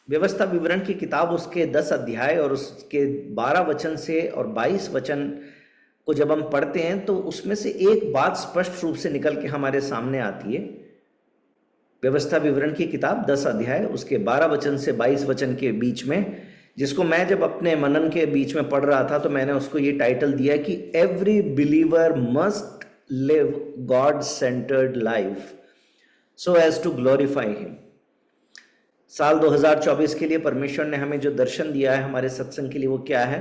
व्यवस्था विवरण की किताब, उसके 10 अध्याय और उसके 12 वचन से और 22 वचन को जब हम पढ़ते हैं तो उसमें से एक बात स्पष्ट रूप से निकल के हमारे सामने आती है। व्यवस्था विवरण की किताब 10 अध्याय उसके 12 वचन से 22 वचन के बीच में, जिसको मैं जब अपने मनन के बीच में पढ़ रहा था तो मैंने उसको ये टाइटल दिया कि every believer must live God centered life so as to glorify him. साल 2024 के लिए परमेश्वर ने हमें जो दर्शन दिया है हमारे सत्संग के लिए, वो क्या है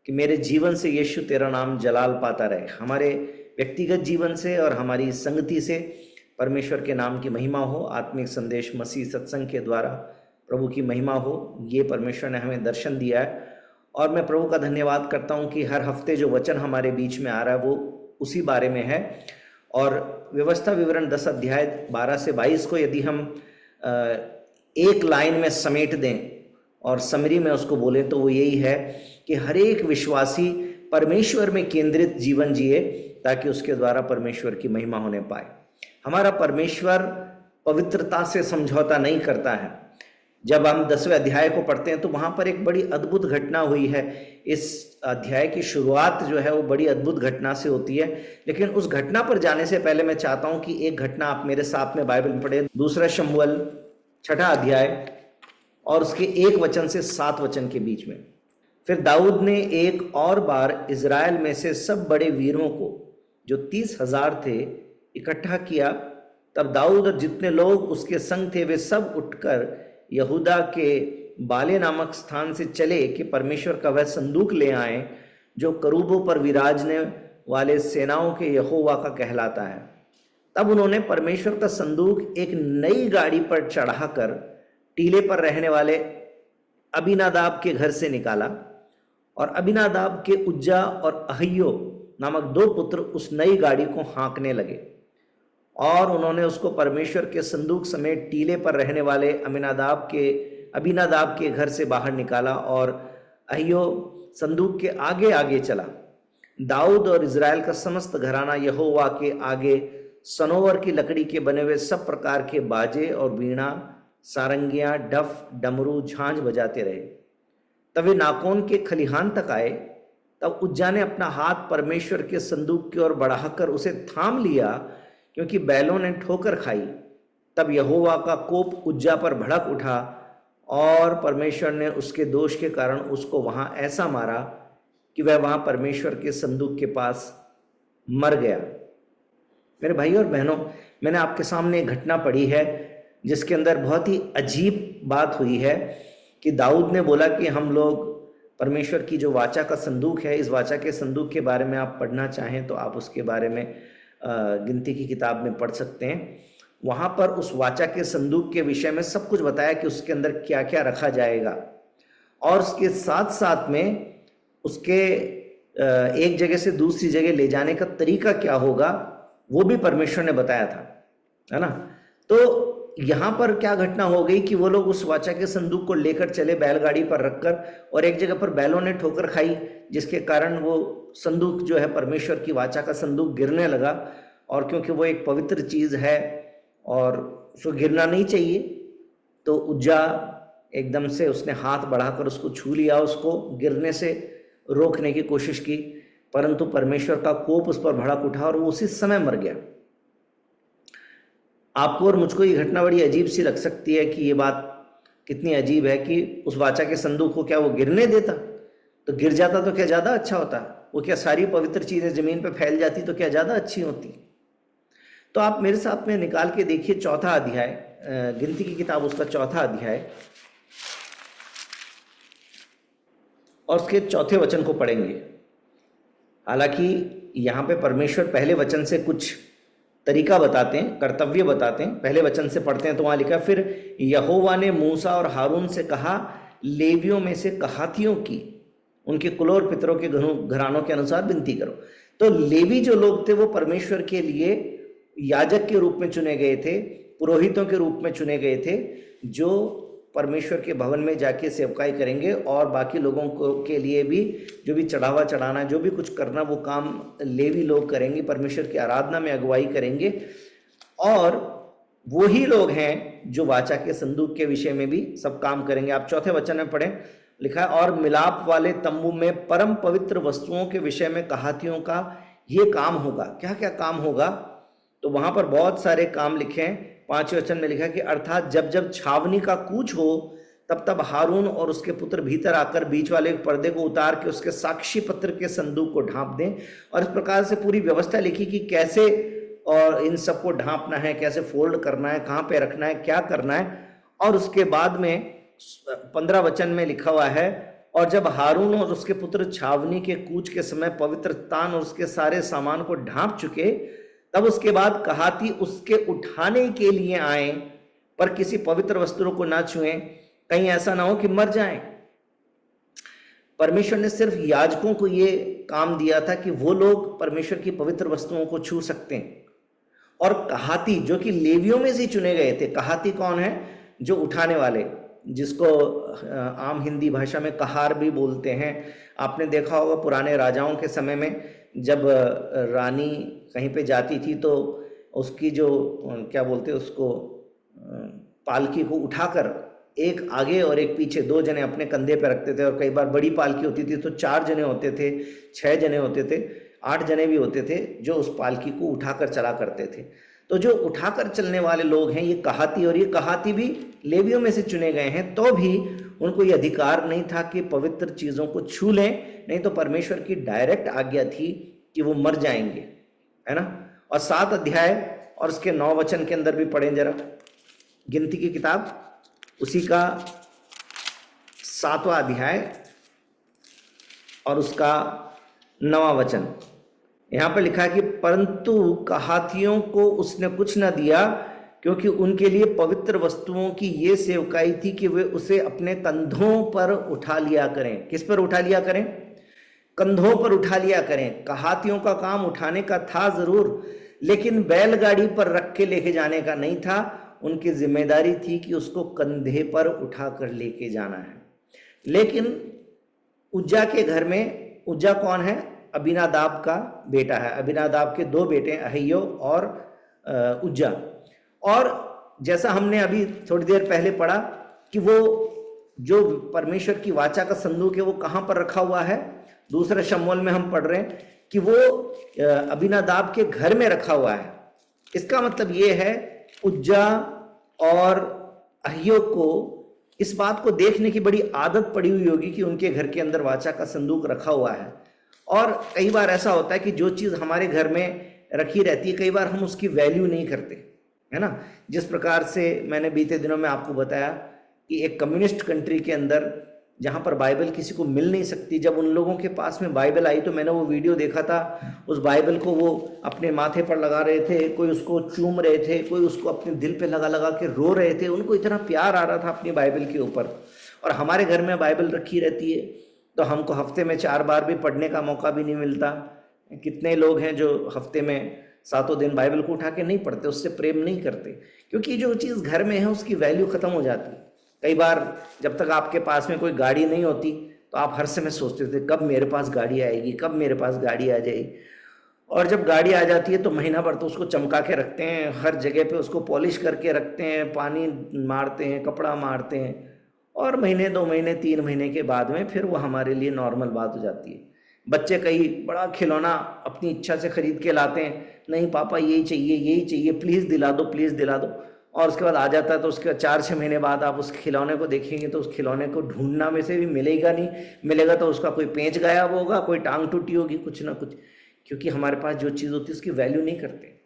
कि मेरे जीवन से यीशु तेरा नाम जलाल पाता रहे। हमारे व्यक्तिगत जीवन से और हमारी संगति से परमेश्वर के नाम की महिमा हो, आत्मिक संदेश मसीह सत्संग के द्वारा प्रभु की महिमा हो, ये परमेश्वर ने हमें दर्शन दिया है। और मैं प्रभु का धन्यवाद करता हूँ कि हर हफ्ते जो वचन हमारे बीच में आ रहा है वो उसी बारे में है। और व्यवस्था विवरण 10 अध्याय 12 से 22 को यदि हम एक लाइन में समेट दें और समरी में उसको बोलें तो वो यही है कि हर एक विश्वासी परमेश्वर में केंद्रित जीवन जिए ताकि उसके द्वारा परमेश्वर की महिमा होने पाए। हमारा परमेश्वर पवित्रता से समझौता नहीं करता है। जब हम 10वें अध्याय को पढ़ते हैं तो वहां पर एक बड़ी अद्भुत घटना हुई है। इस अध्याय की शुरुआत जो है वो बड़ी अद्भुत घटना से होती है, लेकिन उस घटना पर जाने से पहले मैं चाहता हूं कि एक घटना आप मेरे साथ में बाइबल में पढ़े। 2 शमूएल 6 अध्याय और उसके 1 वचन से 7 वचन के बीच में। फिर दाऊद ने एक और बार इज़राइल में से सब बड़े वीरों को जो 30,000 थे इकट्ठा किया। तब दाऊद और जितने लोग उसके संग थे वे सब उठकर यहूदा के बाले नामक स्थान से चले कि परमेश्वर का वह संदूक ले आए जो करूबों पर विराजने वाले सेनाओं के यहोवा का कहलाता है। तब उन्होंने परमेश्वर का संदूक एक नई गाड़ी पर चढ़ाकर टीले पर रहने वाले अबीनादाब के घर से निकाला और अबीनादाब के उज्जा और अहियो नामक 2 पुत्र उस नई गाड़ी को हाँकने लगे और उन्होंने उसको परमेश्वर के संदूक समेत टीले पर रहने वाले अबीनादाब के घर से बाहर निकाला और अहियो संदूक के आगे आगे चला। दाऊद और इज़राइल का समस्त घराना यहोवा के आगे सनोवर की लकड़ी के बने हुए सब प्रकार के बाजे और वीणा, सारंगियां, डफ, डमरू, झांझ बजाते रहे। तब वे नाकोन के खलिहान तक आए। तब उज्जा ने अपना हाथ परमेश्वर के संदूक की ओर बढ़ाकर उसे थाम लिया क्योंकि बैलों ने ठोकर खाई। तब यहोवा का कोप उज्जा पर भड़क उठा और परमेश्वर ने उसके दोष के कारण उसको वहां ऐसा मारा कि वह वहां परमेश्वर के संदूक के पास मर गया। मेरे भाई और बहनों, मैंने आपके सामने एक घटना पढ़ी है जिसके अंदर बहुत ही अजीब बात हुई है कि दाऊद ने बोला कि हम लोग परमेश्वर की जो वाचा का संदूक है, इस वाचा के संदूक के बारे में आप पढ़ना चाहें तो आप उसके बारे में गिनती की किताब में पढ़ सकते हैं। वहां पर उस वाचा के संदूक के विषय में सब कुछ बताया कि उसके अंदर क्या क्या रखा जाएगा और उसके साथ साथ में उसके एक जगह से दूसरी जगह ले जाने का तरीका क्या होगा वो भी परमेश्वर ने बताया था, है ना। तो यहाँ पर क्या घटना हो गई कि वो लोग उस वाचा के संदूक को लेकर चले बैलगाड़ी पर रखकर और एक जगह पर बैलों ने ठोकर खाई जिसके कारण वो संदूक जो है परमेश्वर की वाचा का संदूक गिरने लगा। और क्योंकि वो एक पवित्र चीज है और उसको गिरना नहीं चाहिए तो उज्जा एकदम से उसने हाथ बढ़ाकर उसको छू लिया, उसको गिरने से रोकने की कोशिश की, परंतु परमेश्वर का कोप उस पर भड़क उठा और वो उसी समय मर गया। आपको और मुझको ये घटना बड़ी अजीब सी लग सकती है कि ये बात कितनी अजीब है कि उस वाचा के संदूक को क्या वो गिरने देता? तो गिर जाता तो क्या ज़्यादा अच्छा होता? वो क्या सारी पवित्र चीज़ें ज़मीन पे फैल जाती तो क्या ज़्यादा अच्छी होती? तो आप मेरे साथ में निकाल के देखिए 4था अध्याय, गिनती की किताब उसका 4था अध्याय और उसके 4थे वचन को पढ़ेंगे। हालांकि यहाँ पे परमेश्वर पहले वचन से कुछ तरीका बताते हैं, कर्तव्य बताते हैं। पहले वचन से पढ़ते हैं तो वहाँ लिखा, फिर यहोवा ने मूसा और हारून से कहा, लेवियों में से कहातियों की उनके कुलों और पितरों के घरानों के अनुसार विनती करो। तो लेवी जो लोग थे वो परमेश्वर के लिए याजक के रूप में चुने गए थे, पुरोहितों के रूप में चुने गए थे, जो परमेश्वर के भवन में जाके सेवकाई करेंगे और बाकी लोगों को के लिए भी जो भी चढ़ावा चढ़ाना, जो भी कुछ करना, वो काम लेवी लोग करेंगे, परमेश्वर की आराधना में अगुवाई करेंगे। और वो ही लोग हैं जो वाचा के संदूक के विषय में भी सब काम करेंगे। आप चौथे वचन में पढ़ें, लिखा है और मिलाप वाले तंबू में परम पवित्र वस्तुओं के विषय में कहातियों का ये काम होगा। क्या क्या काम होगा? तो वहां पर बहुत सारे काम लिखे हैं। 5वें वचन में लिखा है कि अर्थात जब जब छावनी का कूच हो तब तब हारून और उसके पुत्र भीतर आकर बीच वाले पर्दे को उतार के उसके साक्षी पत्र के संदूक को ढांप दें। और इस प्रकार से पूरी व्यवस्था लिखी कि कैसे और इन सबको ढांपना है, कैसे फोल्ड करना है, कहाँ पे रखना है, क्या करना है। और उसके बाद में 15 वचन में लिखा हुआ है और जब हारून और उसके पुत्र छावनी के कूच के समय पवित्र स्थान और उसके सारे सामान को ढांप चुके, तब उसके बाद कहाती उसके उठाने के लिए आए, पर किसी पवित्र वस्तु को ना छुएं, कहीं ऐसा ना हो कि मर जाएं। परमेश्वर ने सिर्फ याजकों को ये काम दिया था कि वो लोग परमेश्वर की पवित्र वस्तुओं को छू सकते हैं। और कहाती जो कि लेवियों में से चुने गए थे। कहाती कौन है? जो उठाने वाले, जिसको आम हिंदी भाषा में कहार भी बोलते हैं। आपने देखा होगा पुराने राजाओं के समय में जब रानी कहीं पे जाती थी तो उसकी जो क्या बोलते हैं उसको, पालकी को उठाकर एक आगे और एक पीछे 2 जने अपने कंधे पे रखते थे। और कई बार बड़ी पालकी होती थी तो 4 जने होते थे, 6 जने होते थे, 8 जने भी होते थे जो उस पालकी को उठाकर चला करते थे। तो जो उठाकर चलने वाले लोग हैं ये कहाती, और ये कहाती भी लेवियों में से चुने गए हैं। तो भी उनको ये अधिकार नहीं था कि पवित्र चीज़ों को छू लें, नहीं तो परमेश्वर की डायरेक्ट आज्ञा थी कि वो मर जाएंगे, है ना। और 7 अध्याय और उसके 9 वचन के अंदर भी पढ़ें जरा, गिनती की किताब उसी का 7वां अध्याय और उसका 9वां वचन। यहाँ पर लिखा है कि परंतु कहातियों को उसने कुछ न दिया, क्योंकि उनके लिए पवित्र वस्तुओं की ये सेवकाई थी कि वे उसे अपने कंधों पर उठा लिया करें। किस पर उठा लिया करें? कंधों पर उठा लिया करें। कहातियों का काम उठाने का था जरूर, लेकिन बैलगाड़ी पर रख के लेके जाने का नहीं था। उनकी जिम्मेदारी थी कि उसको कंधे पर उठा कर लेके जाना है। लेकिन उज्जा के घर में, उज्जा कौन है? अबीनादाब का बेटा है। अबीनादाब के 2 बेटे हैं, अहियो और उज्जा। और जैसा हमने अभी थोड़ी देर पहले पढ़ा कि वो जो परमेश्वर की वाचा का संदूक है वो कहाँ पर रखा हुआ है? दूसरे शमूएल में हम पढ़ रहे हैं कि वो अबीनादाब के घर में रखा हुआ है। इसका मतलब ये है उज्जा और अहियो को इस बात को देखने की बड़ी आदत पड़ी हुई होगी कि उनके घर के अंदर वाचा का संदूक रखा हुआ है। और कई बार ऐसा होता है कि जो चीज़ हमारे घर में रखी रहती है कई बार हम उसकी वैल्यू नहीं करते, है ना। जिस प्रकार से मैंने बीते दिनों में आपको बताया कि एक कम्युनिस्ट कंट्री के अंदर जहाँ पर बाइबल किसी को मिल नहीं सकती, जब उन लोगों के पास में बाइबल आई तो मैंने वो वीडियो देखा था। उस बाइबल को वो अपने माथे पर लगा रहे थे, कोई उसको चूम रहे थे, कोई उसको अपने दिल पे लगा लगा के रो रहे थे। उनको इतना प्यार आ रहा था अपनी बाइबल के ऊपर। और हमारे घर में बाइबल रखी रहती है तो हमको हफ्ते में 4 बार भी पढ़ने का मौका भी नहीं मिलता। कितने लोग हैं जो हफ्ते में 7 दिन बाइबल को उठा के नहीं पढ़ते, उससे प्रेम नहीं करते, क्योंकि जो चीज़ घर में है उसकी वैल्यू ख़त्म हो जाती है। कई बार जब तक आपके पास में कोई गाड़ी नहीं होती तो आप हर समय सोचते थे कब मेरे पास गाड़ी आएगी, कब मेरे पास गाड़ी आ जाएगी। और जब गाड़ी आ जाती है तो महीना भर तो उसको चमका के रखते हैं, हर जगह पे उसको पॉलिश करके रखते हैं, पानी मारते हैं, कपड़ा मारते हैं, और महीने 2 महीने 3 महीने के बाद में फिर वो हमारे लिए नॉर्मल बात हो जाती है। बच्चे कई बड़ा खिलौना अपनी इच्छा से खरीद के लाते हैं, नहीं पापा यही चाहिए, प्लीज़ दिला दो, प्लीज़ दिला दो। और उसके बाद आ जाता है तो उसके 4-6 महीने बाद आप उस खिलौने को देखेंगे तो उस खिलौने को ढूंढना में से भी मिलेगा नहीं, मिलेगा तो उसका कोई पेंच गायब होगा, कोई टांग टूटी होगी, कुछ ना कुछ, क्योंकि हमारे पास जो चीज़ होती है उसकी वैल्यू नहीं करते।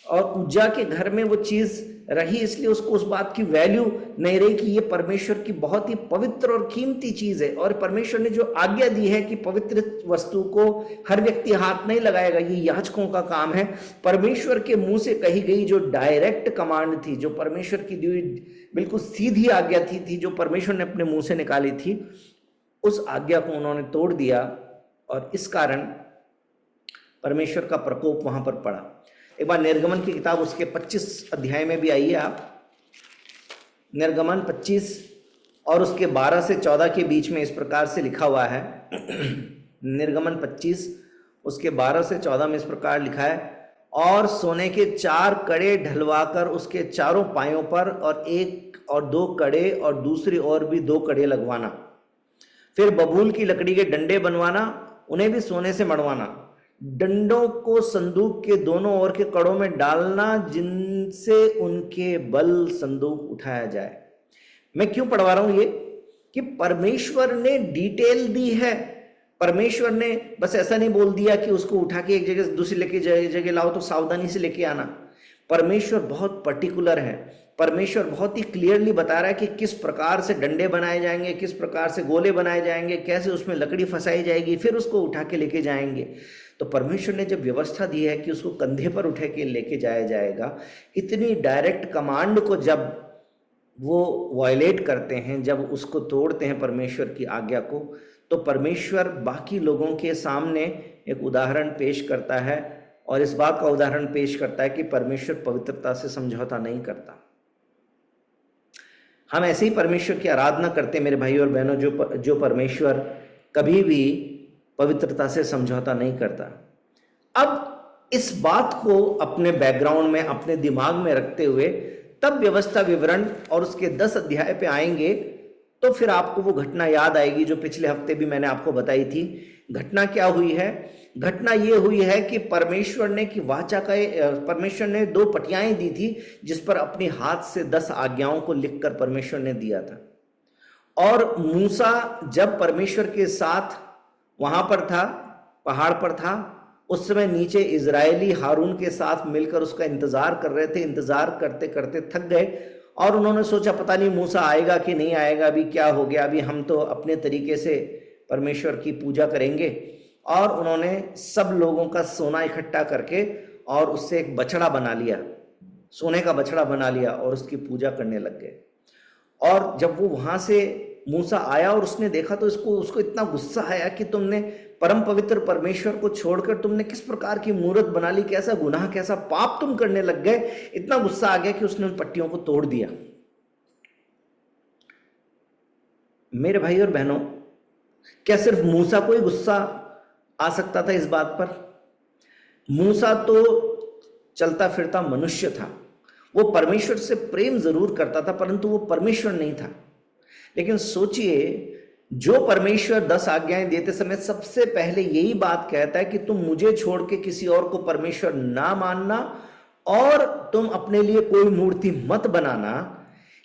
और उज्जा के घर में वो चीज़ रही इसलिए उसको उस बात की वैल्यू नहीं रही कि ये परमेश्वर की बहुत ही पवित्र और कीमती चीज़ है। और परमेश्वर ने जो आज्ञा दी है कि पवित्र वस्तु को हर व्यक्ति हाथ नहीं लगाएगा, ये याजकों का काम है। परमेश्वर के मुंह से कही गई जो डायरेक्ट कमांड थी, जो परमेश्वर की दी हुई बिल्कुल सीधी आज्ञा थी जो परमेश्वर ने अपने मुंह से निकाली थी, उस आज्ञा को उन्होंने तोड़ दिया और इस कारण परमेश्वर का प्रकोप वहां पर पड़ा। एक बार निर्गमन की किताब उसके 25 अध्याय में भी आइए आप। निर्गमन 25 और उसके 12 से 14 के बीच में इस प्रकार से लिखा हुआ है। निर्गमन 25 उसके 12 से 14 में इस प्रकार लिखा है, और सोने के 4 कड़े ढलवाकर उसके चारों पायों पर और 1 और 2 कड़े और दूसरी और भी 2 कड़े लगवाना। फिर बबूल की लकड़ी के डंडे बनवाना, उन्हें भी सोने से मढ़वाना। डंडों को संदूक के दोनों ओर के कड़ों में डालना, जिनसे उनके बल संदूक उठाया जाए। मैं क्यों पढ़वा रहा हूं ये, कि परमेश्वर ने डिटेल दी है। परमेश्वर ने बस ऐसा नहीं बोल दिया कि उसको उठा के एक जगह से दूसरी लेके जगह लाओ तो सावधानी से लेके आना। परमेश्वर बहुत पर्टिकुलर है। परमेश्वर बहुत ही क्लियरली बता रहा है कि किस प्रकार से डंडे बनाए जाएंगे, किस प्रकार से गोले बनाए जाएंगे, कैसे उसमें लकड़ी फंसाई जाएगी, फिर उसको उठा के लेके जाएंगे। तो परमेश्वर ने जब व्यवस्था दी है कि उसको कंधे पर उठा के लेके जाया जाएगा, इतनी डायरेक्ट कमांड को जब वो वायलेट करते हैं, जब उसको तोड़ते हैं परमेश्वर की आज्ञा को, तो परमेश्वर बाकी लोगों के सामने एक उदाहरण पेश करता है और इस बात का उदाहरण पेश करता है कि परमेश्वर पवित्रता से समझौता नहीं करता। हम ऐसे ही परमेश्वर की आराधना करते हैं मेरे भाई और बहनों, जो परमेश्वर कभी भी पवित्रता से समझौता नहीं करता। अब इस बात को अपने बैकग्राउंड में, अपने दिमाग में रखते हुए तब व्यवस्था विवरण और उसके 10 अध्याय पे आएंगे, तो फिर आपको वो घटना याद आएगी जो पिछले हफ्ते भी मैंने आपको बताई थी। घटना क्या हुई है? घटना ये हुई है कि परमेश्वर ने की वाचा का परमेश्वर ने 2 पटियाएं दी थी, जिस पर अपने हाथ से 10 आज्ञाओं को लिखकर परमेश्वर ने दिया था। और मूसा जब परमेश्वर के साथ वहां पर था, पहाड़ पर था, उस समय नीचे इजरायली हारून के साथ मिलकर उसका इंतजार कर रहे थे। इंतजार करते करते थक गए और उन्होंने सोचा पता नहीं मूसा आएगा कि नहीं आएगा, अभी क्या हो गया, अभी हम तो अपने तरीके से परमेश्वर की पूजा करेंगे। और उन्होंने सब लोगों का सोना इकट्ठा करके और उससे एक बछड़ा बना लिया, सोने का बछड़ा बना लिया और उसकी पूजा करने लग गए। और जब वो वहां से मूसा आया और उसने देखा तो उसको इतना गुस्सा आया कि तुमने परम पवित्र परमेश्वर को छोड़कर तुमने किस प्रकार की मूर्त बना ली, कैसा गुनाह, कैसा पाप तुम करने लग गए। इतना गुस्सा आ गया कि उसने उन पट्टियों को तोड़ दिया। मेरे भाई और बहनों, क्या सिर्फ मूसा को ही गुस्सा आ सकता था इस बात पर? मूसा तो चलता फिरता मनुष्य था, वो परमेश्वर से प्रेम जरूर करता था, परंतु वो परमेश्वर नहीं था। लेकिन सोचिए, जो परमेश्वर 10 आज्ञाएं देते समय सबसे पहले यही बात कहता है कि तुम मुझे छोड़ के किसी और को परमेश्वर ना मानना और तुम अपने लिए कोई मूर्ति मत बनाना,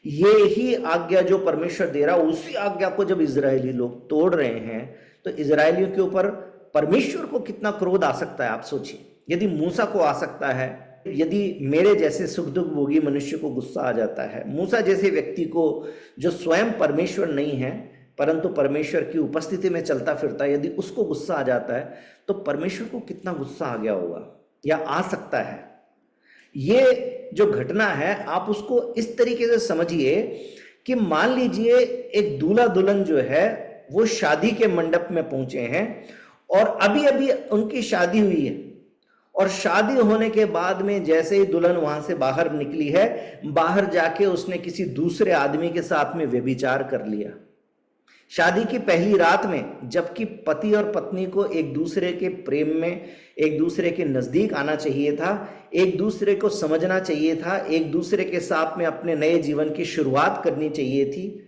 ये ही आज्ञा जो परमेश्वर दे रहा, उसी आज्ञा को जब इजरायली लोग तोड़ रहे हैं तो इजरायलियों के ऊपर परमेश्वर को कितना क्रोध आ सकता है, आप सोचिए। यदि मूसा को आ सकता है, यदि मेरे जैसे सुख दुख भोगी मनुष्य को गुस्सा आ जाता है, मूसा जैसे व्यक्ति को जो स्वयं परमेश्वर नहीं है परंतु परमेश्वर की उपस्थिति में चलता फिरता, यदि उसको गुस्सा आ जाता है तो परमेश्वर को कितना गुस्सा आ गया होगा या आ सकता है। ये जो घटना है आप उसको इस तरीके से समझिए कि मान लीजिए एक दूल्हा दुल्हन जो है वो शादी के मंडप में पहुंचे हैं और अभी अभी उनकी शादी हुई है, और शादी होने के बाद में जैसे ही दुल्हन वहां से बाहर निकली है, बाहर जाके उसने किसी दूसरे आदमी के साथ में व्यभिचार कर लिया। शादी की पहली रात में, जबकि पति और पत्नी को एक दूसरे के प्रेम में, एक दूसरे के नजदीक आना चाहिए था, एक दूसरे को समझना चाहिए था, एक दूसरे के साथ में अपने नए जीवन की शुरुआत करनी चाहिए थी,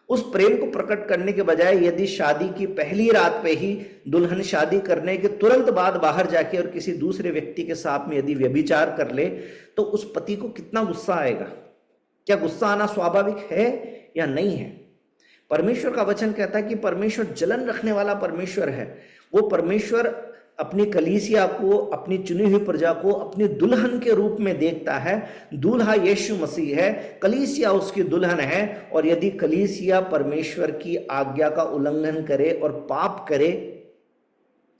उस प्रेम को प्रकट करने के बजाय यदि शादी की पहली रात पे ही दुल्हन शादी करने के तुरंत बाद बाहर जाके और किसी दूसरे व्यक्ति के साथ में यदि व्यभिचार कर ले, तो उस पति को कितना गुस्सा आएगा? क्या गुस्सा आना स्वाभाविक है या नहीं है? परमेश्वर का वचन कहता है कि परमेश्वर जलन रखने वाला परमेश्वर है। वो परमेश्वर अपनी कलीसिया को, अपनी चुनी हुई प्रजा को अपनी दुल्हन के रूप में देखता है। दूल्हा यीशु मसीह है, कलीसिया उसकी दुल्हन है, और यदि कलीसिया परमेश्वर की आज्ञा का उल्लंघन करे और पाप करे,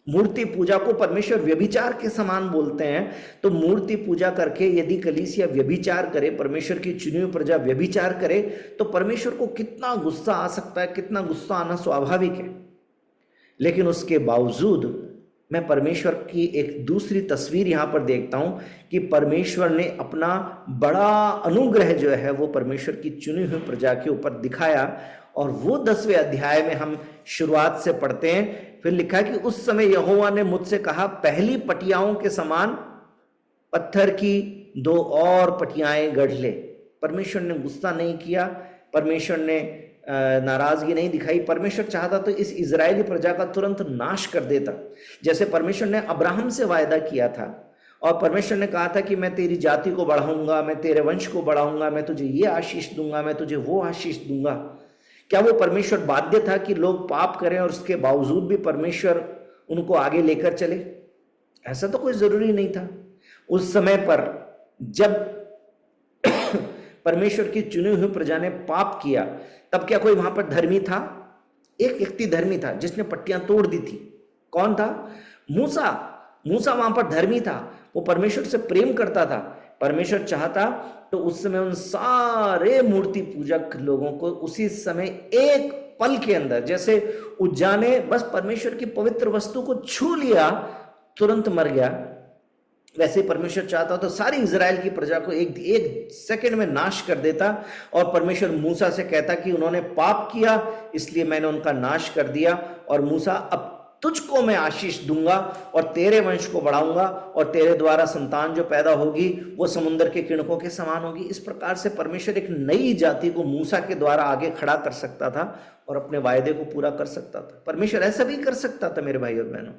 मूर्ति पूजा को परमेश्वर व्यभिचार के समान बोलते हैं, तो मूर्ति पूजा करके यदि कलीसिया व्यभिचार करे, परमेश्वर की चुनी हुई प्रजा व्यभिचार करे, तो परमेश्वर को कितना गुस्सा आ सकता है, कितना गुस्सा आना स्वाभाविक है। लेकिन उसके बावजूद मैं परमेश्वर की एक दूसरी तस्वीर यहां पर देखता हूं कि परमेश्वर ने अपना बड़ा अनुग्रह जो है वो परमेश्वर की चुनी हुई प्रजा के ऊपर दिखाया। और वो 10वें अध्याय में हम शुरुआत से पढ़ते हैं। फिर लिखा है कि उस समय यहोवा ने मुझसे कहा, पहली पटियाओं के समान पत्थर की दो और पटियाएं गढ़ ले। परमेश्वर ने गुस्सा नहीं किया, परमेश्वर ने नाराजगी नहीं दिखाई। परमेश्वर चाहता तो इस इजरायली प्रजा का तुरंत नाश कर देता, जैसे परमेश्वर ने अब्राहम से वायदा किया था। और परमेश्वर ने कहा था कि मैं तेरी जाति को बढ़ाऊंगा, मैं तेरे वंश को बढ़ाऊंगा, मैं तुझे ये आशीष दूंगा, मैं तुझे वो आशीष दूंगा। क्या वो परमेश्वर बाध्य था कि लोग पाप करें और उसके बावजूद भी परमेश्वर उनको आगे लेकर चले? ऐसा तो कोई जरूरी नहीं था। उस समय पर जब परमेश्वर की चुनी हुई प्रजा ने पाप किया, तब क्या कोई वहां पर धर्मी था? एक व्यक्ति धर्मी था जिसने पट्टियां तोड़ दी थी। कौन था? मूसा। मूसा वहां पर धर्मी था, वो परमेश्वर से प्रेम करता था। परमेश्वर चाहता तो उस समय उन सारे मूर्ति पूजक लोगों को उसी समय एक पल के अंदर, जैसे उज्जा ने बस परमेश्वर की पवित्र वस्तु को छू लिया, तुरंत मर गया, वैसे परमेश्वर चाहता तो सारी इजराइल की प्रजा को एक सेकंड में नाश कर देता। और परमेश्वर मूसा से कहता कि उन्होंने पाप किया, इसलिए मैंने उनका नाश कर दिया। और मूसा, अब तुझको मैं आशीष दूंगा और तेरे वंश को बढ़ाऊंगा और तेरे द्वारा संतान जो पैदा होगी वो समुद्र के किणकों के समान होगी। इस प्रकार से परमेश्वर एक नई जाति को मूसा के द्वारा आगे खड़ा कर सकता था और अपने वायदे को पूरा कर सकता था। परमेश्वर ऐसा भी कर सकता था मेरे भाई और बहनों,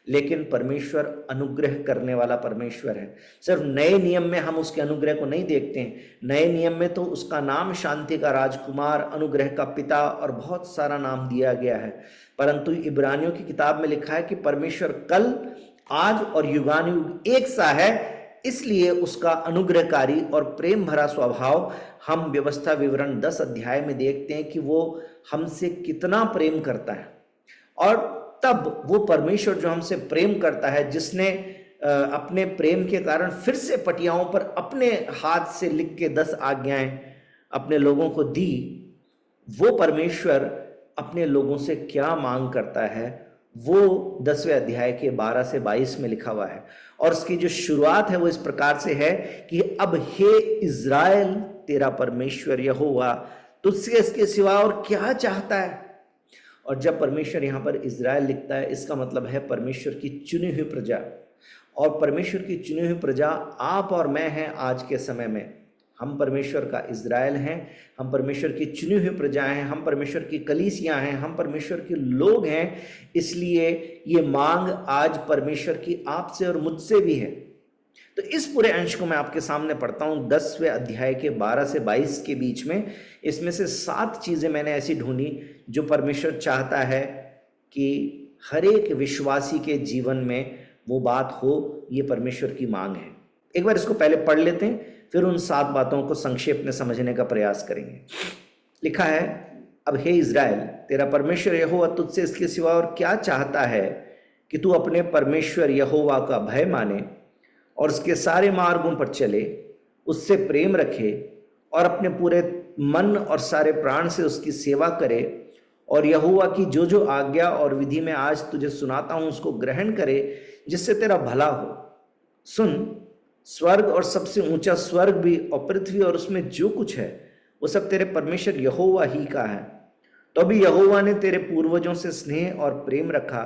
लेकिन परमेश्वर अनुग्रह करने वाला परमेश्वर है। सिर्फ नए नियम में हम उसके अनुग्रह को नहीं देखते हैं। नए नियम में तो उसका नाम शांति का राजकुमार, अनुग्रह का पिता और बहुत सारा नाम दिया गया है। परंतु इब्रानियों की किताब में लिखा है कि परमेश्वर कल, आज और युगानुयुग एक सा है, इसलिए उसका अनुग्रहकारी और प्रेम भरा स्वभाव हम व्यवस्था विवरण 10 अध्याय में देखते हैं कि वो हमसे कितना प्रेम करता है। और तब वो परमेश्वर जो हमसे प्रेम करता है, जिसने अपने प्रेम के कारण फिर से पटियाओं पर अपने हाथ से लिख के 10 आज्ञाएं अपने लोगों को दी, वो परमेश्वर अपने लोगों से क्या मांग करता है, वो 10वें अध्याय के 12 से 22 में लिखा हुआ है। और उसकी जो शुरुआत है वो इस प्रकार से है कि अब हे इज़राइल, तेरा परमेश्वर यहोवा तुझसे इसके सिवा और क्या चाहता है। और जब परमेश्वर यहाँ पर इज़राइल लिखता है, इसका मतलब है परमेश्वर की चुनी हुई प्रजा। और परमेश्वर की चुनी हुई प्रजा आप और मैं हैं। आज के समय में हम परमेश्वर का इज़राइल हैं, हम परमेश्वर की चुनी हुई प्रजा हैं, हम परमेश्वर की कलीसियाँ हैं, हम परमेश्वर के लोग हैं। इसलिए ये मांग आज परमेश्वर की आपसे और मुझसे भी है। तो इस पूरे अंश को मैं आपके सामने पढ़ता हूँ 10वें अध्याय के 12 से 22 के बीच में। इसमें से 7 चीज़ें मैंने ऐसी ढूंढी जो परमेश्वर चाहता है कि हर एक विश्वासी के जीवन में वो बात हो। ये परमेश्वर की मांग है। एक बार इसको पहले पढ़ लेते हैं, फिर उन 7 बातों को संक्षेप में समझने का प्रयास करेंगे। लिखा है, अब हे इज़राइल, तेरा परमेश्वर यहोवा तुझसे इसके सिवा और क्या चाहता है कि तू अपने परमेश्वर यहोवा का भय माने और उसके सारे मार्गों पर चले, उससे प्रेम रखे और अपने पूरे मन और सारे प्राण से उसकी सेवा करे और यहोवा की जो जो आज्ञा और विधि में आज तुझे सुनाता हूँ उसको ग्रहण करे, जिससे तेरा भला हो। सुन, स्वर्ग और सबसे ऊंचा स्वर्ग भी और पृथ्वी और उसमें जो कुछ है वो सब तेरे परमेश्वर यहोवा ही का है। तो भी यहोवा ने तेरे पूर्वजों से स्नेह और प्रेम रखा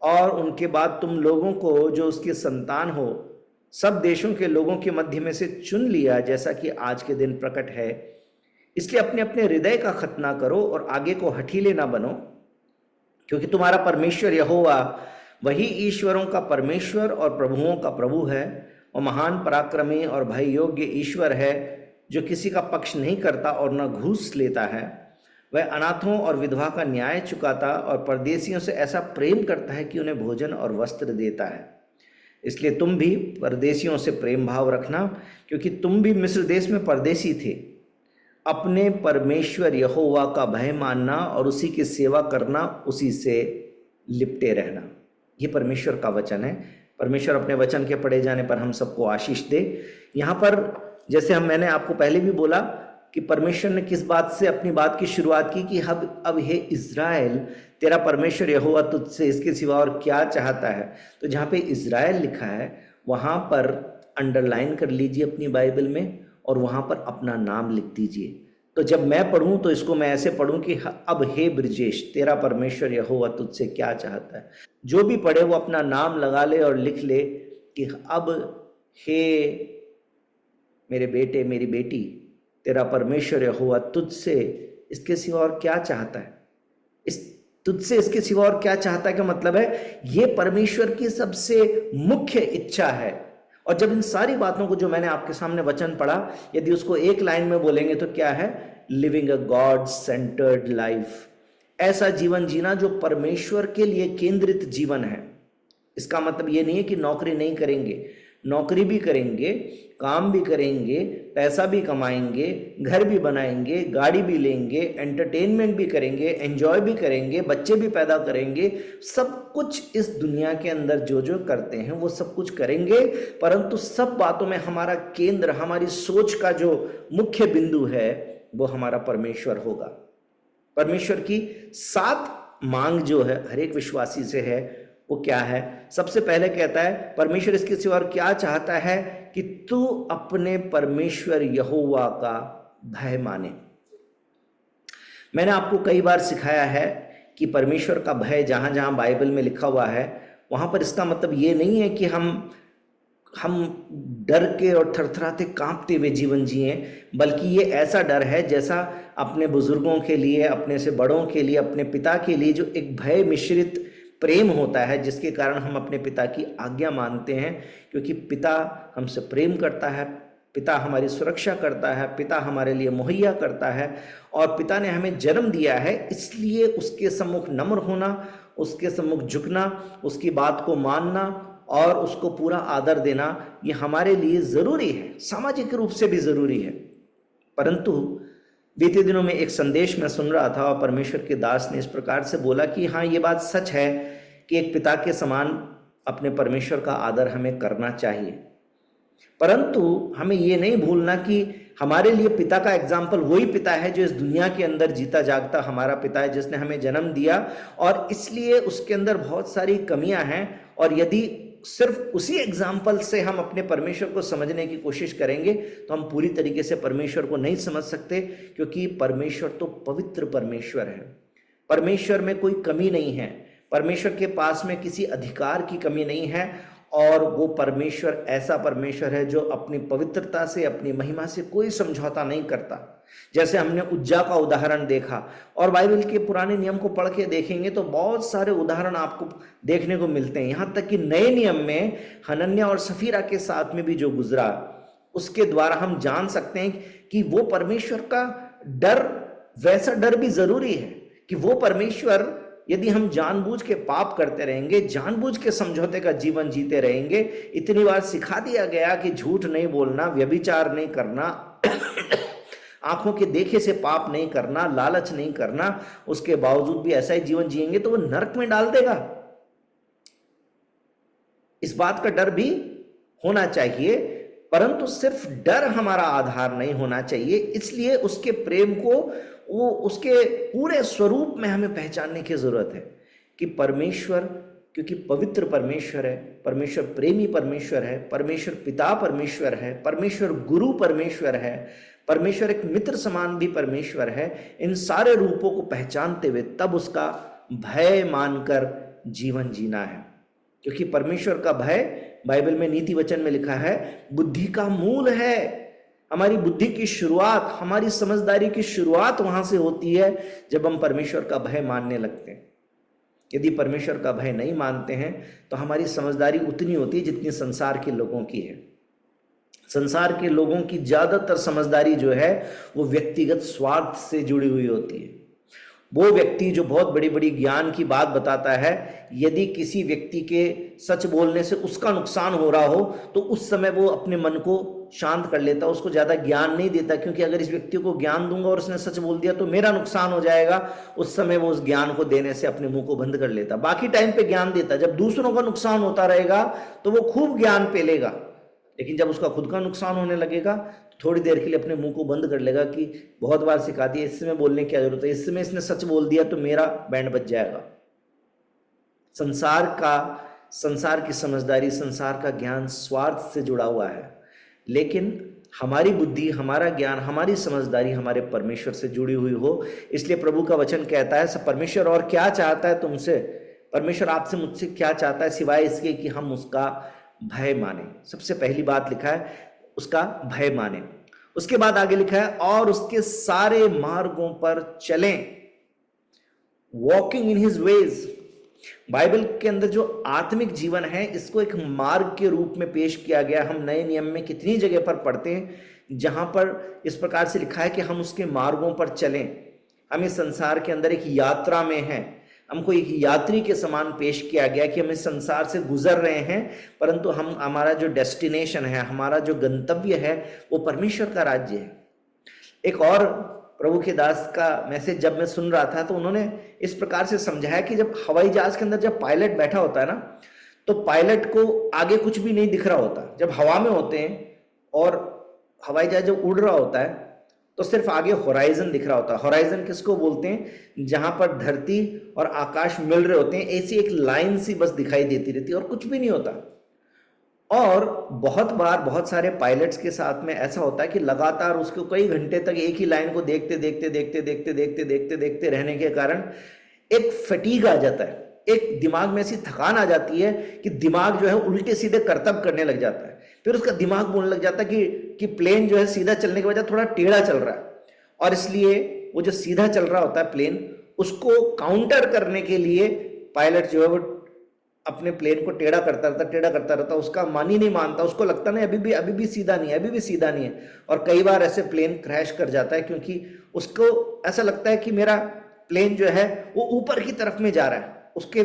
और उनके बाद तुम लोगों को जो उसकी संतान हो सब देशों के लोगों के मध्य में से चुन लिया, जैसा कि आज के दिन प्रकट है। इसलिए अपने अपने हृदय का खतना करो और आगे को हठीले ना बनो, क्योंकि तुम्हारा परमेश्वर यहोवा वही ईश्वरों का परमेश्वर और प्रभुओं का प्रभु है और महान पराक्रमी और भय योग्य ईश्वर है, जो किसी का पक्ष नहीं करता और न घूस लेता है। वह अनाथों और विधवा का न्याय चुकाता और परदेशियों से ऐसा प्रेम करता है कि उन्हें भोजन और वस्त्र देता है। इसलिए तुम भी परदेशियों से प्रेम भाव रखना, क्योंकि तुम भी मिस्र देश में परदेशी थे। अपने परमेश्वर यहोवा का भय मानना और उसी की सेवा करना, उसी से लिपटे रहना। ये परमेश्वर का वचन है। परमेश्वर अपने वचन के पढ़े जाने पर हम सबको आशीष दे। यहाँ पर जैसे मैंने आपको पहले भी बोला कि परमेश्वर ने किस बात से अपनी बात की शुरुआत की कि अब हे इज़राइल, तेरा परमेश्वर यहोवा तुझसे इसके सिवा और क्या चाहता है। तो जहाँ पे इज़राइल लिखा है वहाँ पर अंडरलाइन कर लीजिए अपनी बाइबल में और वहाँ पर अपना नाम लिख दीजिए। तो जब मैं पढ़ूँ तो इसको मैं ऐसे पढ़ूँ कि अब हे ब्रजेश, तेरा परमेश्वर यहोवा तुझसे क्या चाहता है। जो भी पढ़े वो अपना नाम लगा ले और लिख ले कि अब हे मेरे बेटे मेरी बेटी, तेरा परमेश्वर यहोवा तुझसे इसके सिवा और क्या चाहता है। इस तुझसे इसके सिवा और क्या चाहता है का मतलब है ये परमेश्वर की सबसे मुख्य इच्छा है। और जब इन सारी बातों को जो मैंने आपके सामने वचन पढ़ा, यदि उसको एक लाइन में बोलेंगे तो क्या है? Living a God centered life, ऐसा जीवन जीना जो परमेश्वर के लिए केंद्रित जीवन है। इसका मतलब ये नहीं है कि नौकरी नहीं करेंगे, नौकरी भी करेंगे, काम भी करेंगे, पैसा भी कमाएंगे, घर भी बनाएंगे, गाड़ी भी लेंगे, एंटरटेनमेंट भी करेंगे, एंजॉय भी करेंगे, बच्चे भी पैदा करेंगे, सब कुछ इस दुनिया के अंदर जो जो करते हैं वो सब कुछ करेंगे। परंतु सब बातों में हमारा केंद्र, हमारी सोच का जो मुख्य बिंदु है वो हमारा परमेश्वर होगा। परमेश्वर की 7 मांग जो है हर एक विश्वासी से है वो क्या है? सबसे पहले कहता है परमेश्वर इसके सिवा और क्या चाहता है कि तू अपने परमेश्वर यहोवा का भय माने। मैंने आपको कई बार सिखाया है कि परमेश्वर का भय जहां जहां बाइबल में लिखा हुआ है वहां पर इसका मतलब ये नहीं है कि हम डर के और थरथराते कांपते हुए जीवन जिए, बल्कि ये ऐसा डर है जैसा अपने बुजुर्गों के लिए, अपने से बड़ों के लिए, अपने पिता के लिए जो एक भय मिश्रित प्रेम होता है, जिसके कारण हम अपने पिता की आज्ञा मानते हैं, क्योंकि पिता हमसे प्रेम करता है, पिता हमारी सुरक्षा करता है, पिता हमारे लिए मुहैया करता है और पिता ने हमें जन्म दिया है। इसलिए उसके सम्मुख नम्र होना, उसके सम्मुख झुकना, उसकी बात को मानना और उसको पूरा आदर देना ये हमारे लिए ज़रूरी है, सामाजिक रूप से भी ज़रूरी है। परंतु बीते दिनों में एक संदेश मैं सुन रहा था और परमेश्वर के दास ने इस प्रकार से बोला कि हाँ, ये बात सच है कि एक पिता के समान अपने परमेश्वर का आदर हमें करना चाहिए, परंतु हमें ये नहीं भूलना कि हमारे लिए पिता का एग्जाम्पल वही पिता है जो इस दुनिया के अंदर जीता जागता हमारा पिता है, जिसने हमें जन्म दिया और इसलिए उसके अंदर बहुत सारी कमियां हैं। और यदि सिर्फ उसी एग्जाम्पल से हम अपने परमेश्वर को समझने की कोशिश करेंगे तो हम पूरी तरीके से परमेश्वर को नहीं समझ सकते, क्योंकि परमेश्वर तो पवित्र परमेश्वर है। परमेश्वर में कोई कमी नहीं है, परमेश्वर के पास में किसी अधिकार की कमी नहीं है और वो परमेश्वर ऐसा परमेश्वर है जो अपनी पवित्रता से, अपनी महिमा से कोई समझौता नहीं करता। जैसे हमने उज्जा का उदाहरण देखा और बाइबल के पुराने नियम को पढ़ के देखेंगे तो बहुत सारे उदाहरण आपको देखने को मिलते हैं। यहाँ तक कि नए नियम में हनन्याह और सफीरा के साथ में भी जो गुजरा, उसके द्वारा हम जान सकते हैं कि वो परमेश्वर का डर, वैसा डर भी जरूरी है कि वो परमेश्वर, यदि हम जानबूझ के पाप करते रहेंगे, जानबूझ के समझौते का जीवन जीते रहेंगे, इतनी बार सिखा दिया गया कि झूठ नहीं बोलना, व्यभिचार नहीं करना, आंखों के देखे से पाप नहीं करना, लालच नहीं करना, उसके बावजूद भी ऐसा ही जीवन जिएंगे तो वो नरक में डाल देगा। इस बात का डर भी होना चाहिए, परंतु सिर्फ डर हमारा आधार नहीं होना चाहिए। इसलिए उसके प्रेम को, वो उसके पूरे स्वरूप में हमें पहचानने की जरूरत है कि परमेश्वर, क्योंकि पवित्र परमेश्वर है, परमेश्वर प्रेमी परमेश्वर है, परमेश्वर पिता परमेश्वर है, परमेश्वर गुरु परमेश्वर है, परमेश्वर एक मित्र समान भी परमेश्वर है। इन सारे रूपों को पहचानते हुए तब उसका भय मानकर जीवन जीना है, क्योंकि परमेश्वर का भय बाइबल में नीति वचन में लिखा है बुद्धि का मूल है। हमारी बुद्धि की शुरुआत, हमारी समझदारी की शुरुआत वहां से होती है जब हम परमेश्वर का भय मानने लगते हैं। यदि परमेश्वर का भय नहीं मानते हैं तो हमारी समझदारी उतनी होती है जितनी संसार के लोगों की है। संसार के लोगों की ज्यादातर समझदारी जो है वो व्यक्तिगत स्वार्थ से जुड़ी हुई होती है। वो व्यक्ति जो बहुत बड़ी बड़ी ज्ञान की बात बताता है, यदि किसी व्यक्ति के सच बोलने से उसका नुकसान हो रहा हो तो उस समय वो अपने मन को शांत कर लेता, उसको ज्यादा ज्ञान नहीं देता, क्योंकि अगर इस व्यक्ति को ज्ञान दूंगा और उसने सच बोल दिया तो मेरा नुकसान हो जाएगा। उस समय वो उस ज्ञान को देने से अपने मुंह को बंद कर लेता, बाकी टाइम पे ज्ञान देता। जब दूसरों का नुकसान होता रहेगा तो वो खूब ज्ञान पेलेगा, लेकिन जब उसका खुद का नुकसान होने लगेगा तो थोड़ी देर के लिए अपने मुंह को बंद कर लेगा कि बहुत बार सिखा दिया, इस समय बोलने की क्या जरूरत है, इस समय इसने सच बोल दिया तो मेरा बैंड बज जाएगा। संसार की समझदारी, संसार का ज्ञान स्वार्थ से जुड़ा हुआ है, लेकिन हमारी बुद्धि, हमारा ज्ञान, हमारी समझदारी हमारे परमेश्वर से जुड़ी हुई हो। इसलिए प्रभु का वचन कहता है परमेश्वर और क्या चाहता है तुमसे, परमेश्वर आपसे मुझसे क्या चाहता है सिवाय इसके कि हम उसका भय माने। सबसे पहली बात लिखा है उसका भय माने। उसके बाद आगे लिखा है और उसके सारे मार्गों पर चलें, walking in his veg. Bible के अंदर जो आत्मिक जीवन है इसको एक मार्ग के रूप में पेश किया गया। हम नए नियम में कितनी जगह पर पढ़ते हैं जहां पर इस प्रकार से लिखा है कि हम उसके मार्गों पर चलें। हम इस संसार के अंदर एक यात्रा में हैं, हमको एक यात्री के समान पेश किया गया कि हम इस संसार से गुजर रहे हैं, परंतु हम हमारा जो डेस्टिनेशन है, हमारा जो गंतव्य है वो परमेश्वर का राज्य है। एक और प्रभु के दास का मैसेज जब मैं सुन रहा था तो उन्होंने इस प्रकार से समझाया कि जब हवाई जहाज के अंदर जब पायलट बैठा होता है ना, तो पायलट को आगे कुछ भी नहीं दिख रहा होता। जब हवा में होते हैं और हवाई जहाज जब उड़ रहा होता है तो सिर्फ आगे होराइजन दिख रहा होता है। होराइजन किसको बोलते हैं? जहां पर धरती और आकाश मिल रहे होते हैं, ऐसी एक लाइन सी बस दिखाई देती रहती है और कुछ भी नहीं होता। और बहुत बार बहुत सारे पायलट्स के साथ में ऐसा होता है कि लगातार उसको कई घंटे तक एक ही लाइन को देखते देखते देखते देखते देखते देखते देखते रहने के कारण एक फटीग आ जाता है, एक दिमाग में ऐसी थकान आ जाती है कि दिमाग जो है उल्टे सीधे करतब करने लग जाता है। फिर उसका दिमाग बोलने लग जाता है कि प्लेन जो है सीधा चलने के बजाय थोड़ा टेढ़ा चल रहा है, और इसलिए वो जो सीधा चल रहा होता है प्लेन, उसको काउंटर करने के लिए पायलट जो है वो अपने प्लेन को टेढ़ा करता रहता। उसका मन ही नहीं मानता, उसको लगता नहीं अभी भी सीधा नहीं है, अभी भी सीधा नहीं है। और कई बार ऐसे प्लेन क्रैश कर जाता है क्योंकि उसको ऐसा लगता है कि मेरा प्लेन जो है वो ऊपर की तरफ में जा रहा है। उसके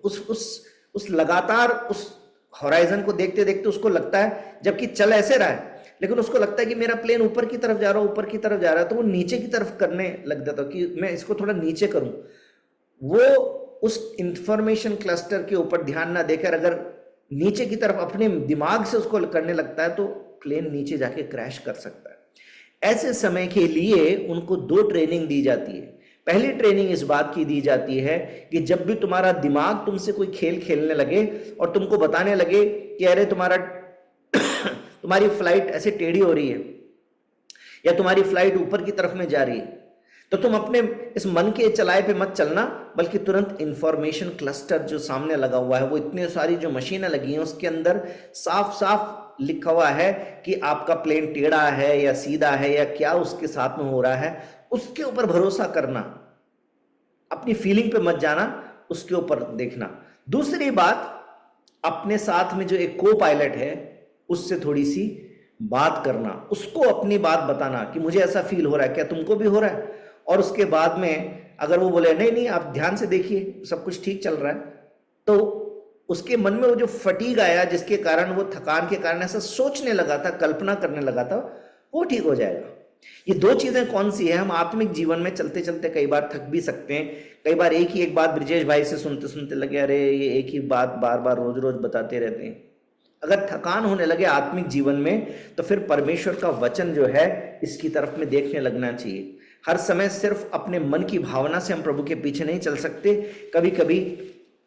उस लगातार उस होराइजन को देखते देखते उसको लगता है, जबकि चल ऐसे रहा है, लेकिन उसको लगता है कि मेरा प्लेन ऊपर की तरफ जा रहा है, ऊपर की तरफ जा रहा है, तो वो नीचे की तरफ करने लग जाता है कि मैं इसको थोड़ा नीचे करूं। वो उस इंफॉर्मेशन क्लस्टर के ऊपर ध्यान ना देकर अगर नीचे की तरफ अपने दिमाग से उसको करने लगता है तो प्लेन नीचे जाके क्रैश कर सकता है। ऐसे समय के लिए उनको 2 ट्रेनिंग दी जाती है। पहली ट्रेनिंग इस बात की दी जाती है कि जब भी तुम्हारा दिमाग तुमसे कोई खेल खेलने लगे और तुमको बताने लगे कि अरे तुम्हारी फ्लाइट ऐसे टेढ़ी हो रही है या तुम्हारी फ्लाइट ऊपर की तरफ में जा रही है, तो तुम अपने इस मन के चलाए पे मत चलना, बल्कि तुरंत इंफॉर्मेशन क्लस्टर जो सामने लगा हुआ है, वो इतने सारी जो मशीनें लगी हैं उसके अंदर साफ साफ लिखा हुआ है कि आपका प्लेन टेढ़ा है या सीधा है या क्या उसके साथ में हो रहा है, उसके ऊपर भरोसा करना, अपनी फीलिंग पे मत जाना, उसके ऊपर देखना। दूसरी बात, अपने साथ में जो एक को पायलट है उससे थोड़ी सी बात करना, उसको अपनी बात बताना कि मुझे ऐसा फील हो रहा है, क्या तुमको भी हो रहा है? और उसके बाद में अगर वो बोले नहीं नहीं आप ध्यान से देखिए सब कुछ ठीक चल रहा है, तो उसके मन में वो जो फटीग आया जिसके कारण वो थकान के कारण ऐसा सोचने लगा था, कल्पना करने लगा था, वो ठीक हो जाएगा। ये 2 चीजें कौन सी है? हम आत्मिक जीवन में चलते चलते कई बार थक भी सकते हैं। कई बार एक ही एक बात ब्रिजेश भाई से सुनते सुनते लगे अरे ये एक ही बात बार बार रोज रोज बताते रहते हैं। अगर थकान होने लगे आत्मिक जीवन में तो फिर परमेश्वर का वचन जो है इसकी तरफ में देखने लगना चाहिए। हर समय सिर्फ अपने मन की भावना से हम प्रभु के पीछे नहीं चल सकते। कभी कभी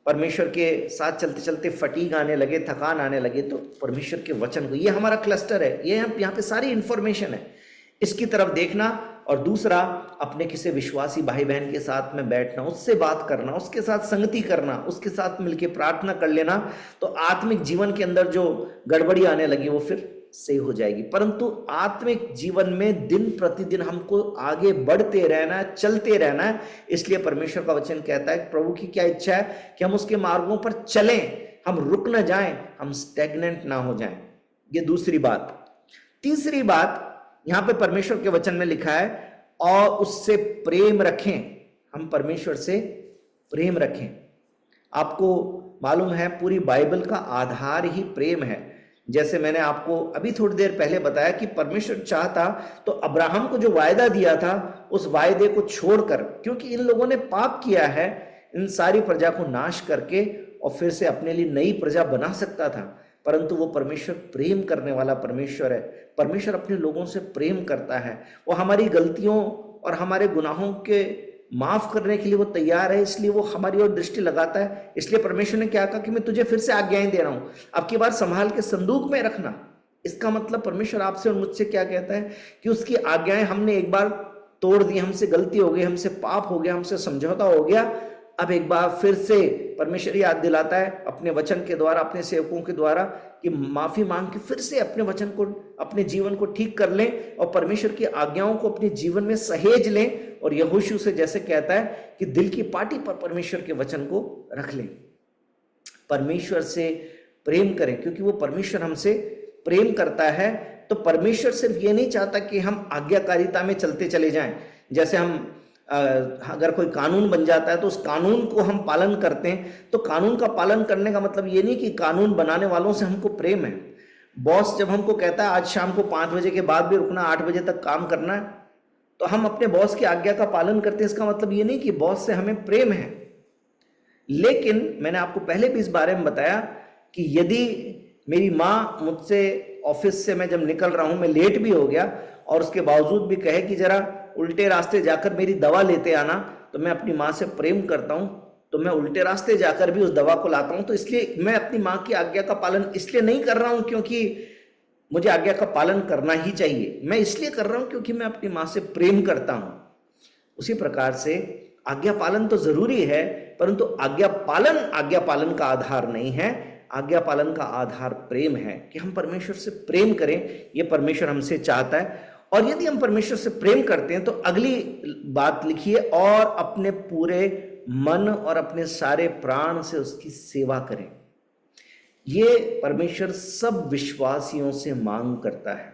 परमेश्वर के साथ चलते चलते फटीग आने लगे, थकान आने लगे, तो परमेश्वर के वचन को, ये हमारा क्लस्टर है, ये यहाँ पे सारी इंफॉर्मेशन है, इसकी तरफ देखना। और दूसरा, अपने किसी विश्वासी भाई बहन के साथ में बैठना, उससे बात करना, उसके साथ संगति करना, उसके साथ मिलकर प्रार्थना कर लेना, तो आत्मिक जीवन के अंदर जो गड़बड़ी आने लगी वो फिर सही हो जाएगी। परंतु आत्मिक जीवन में दिन प्रतिदिन हमको आगे बढ़ते रहना है, चलते रहना है। इसलिए परमेश्वर का वचन कहता है, प्रभु की क्या इच्छा है कि हम उसके मार्गों पर चलें, हम रुक न जाएं, हम स्टैग्नेंट ना हो जाएं। ये दूसरी बात। तीसरी बात, यहां पे परमेश्वर के वचन में लिखा है और उससे प्रेम रखें, हम परमेश्वर से प्रेम रखें। आपको मालूम है पूरी बाइबल का आधार ही प्रेम है। जैसे मैंने आपको अभी थोड़ी देर पहले बताया कि परमेश्वर चाहता तो अब्राहम को जो वायदा दिया था उस वायदे को छोड़कर, क्योंकि इन लोगों ने पाप किया है, इन सारी प्रजा को नाश करके और फिर से अपने लिए नई प्रजा बना सकता था, परंतु वो परमेश्वर प्रेम करने वाला परमेश्वर है। परमेश्वर अपने लोगों से प्रेम करता है, वो हमारी गलतियों और हमारे गुनाहों के माफ करने के लिए वो तैयार है, इसलिए वो हमारी ओर दृष्टि लगाता है। इसलिए परमेश्वर ने क्या कहा कि मैं तुझे फिर से आज्ञाएं दे रहा हूं, अब की बार संभाल के संदूक में रखना। इसका मतलब परमेश्वर आपसे और मुझसे क्या कहता है कि उसकी आज्ञाएं हमने एक बार तोड़ दी, हमसे गलती हो गई, हमसे पाप हो गया, हमसे समझौता हो गया, अब एक बार फिर से परमेश्वर याद दिलाता है अपने वचन के द्वारा, अपने सेवकों के द्वारा, कि माफी मांग के फिर से अपने वचन को, अपने जीवन को ठीक कर लें और परमेश्वर की आज्ञाओं को अपने जीवन में सहेज लें। और यहोशू से जैसे कहता है कि दिल की पाटी पर परमेश्वर के वचन को रख लें। परमेश्वर से प्रेम करें, क्योंकि वो परमेश्वर हमसे प्रेम करता है। तो परमेश्वर सिर्फ ये नहीं चाहता कि हम आज्ञाकारिता में चलते चले जाएं। जैसे हम अगर कोई कानून बन जाता है तो उस कानून को हम पालन करते हैं, तो कानून का पालन करने का मतलब ये नहीं कि कानून बनाने वालों से हमको प्रेम है। बॉस जब हमको कहता है आज शाम को 5 बजे के बाद भी रुकना, 8 बजे तक काम करना है, तो हम अपने बॉस की आज्ञा का पालन करते हैं। इसका मतलब ये नहीं कि बॉस से हमें प्रेम है। लेकिन मैंने आपको पहले भी इस बारे में बताया कि यदि मेरी माँ मुझसे ऑफिस से, मैं जब निकल रहा हूं, मैं लेट भी हो गया और उसके बावजूद भी कहे कि जरा उल्टे रास्ते जाकर मेरी दवा लेते आना, तो मैं अपनी माँ से प्रेम करता हूं, तो मैं उल्टे रास्ते जाकर भी उस दवा को लाता हूं। तो इसलिए मैं अपनी माँ की आज्ञा का पालन इसलिए नहीं कर रहा हूं क्योंकि मुझे आज्ञा का पालन करना ही चाहिए, मैं इसलिए कर रहा हूं क्योंकि मैं अपनी माँ से प्रेम करता हूं। उसी प्रकार से आज्ञा पालन तो जरूरी है, परंतु आज्ञा पालन का आधार नहीं है। आज्ञा पालन का आधार प्रेम है, कि हम परमेश्वर से प्रेम करें। ये परमेश्वर हमसे चाहता है। और यदि हम परमेश्वर से प्रेम करते हैं तो अगली बात लिखिए, और अपने पूरे मन और अपने सारे प्राण से उसकी सेवा करें। ये परमेश्वर सब विश्वासियों से मांग करता है।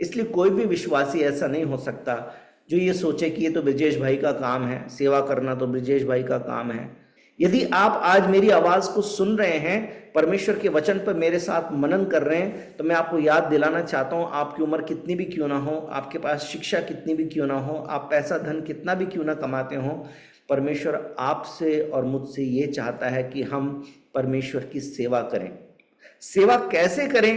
इसलिए कोई भी विश्वासी ऐसा नहीं हो सकता जो ये सोचे कि ये तो ब्रिजेश भाई का काम है, सेवा करना तो ब्रिजेश भाई का काम है। यदि आप आज मेरी आवाज को सुन रहे हैं, परमेश्वर के वचन पर मेरे साथ मनन कर रहे हैं, तो मैं आपको याद दिलाना चाहता हूं, आपकी उम्र कितनी भी क्यों ना हो, आपके पास शिक्षा कितनी भी क्यों ना हो, आप पैसा धन कितना भी क्यों ना कमाते हो, परमेश्वर आपसे और मुझसे ये चाहता है कि हम परमेश्वर की सेवा करें। सेवा कैसे करें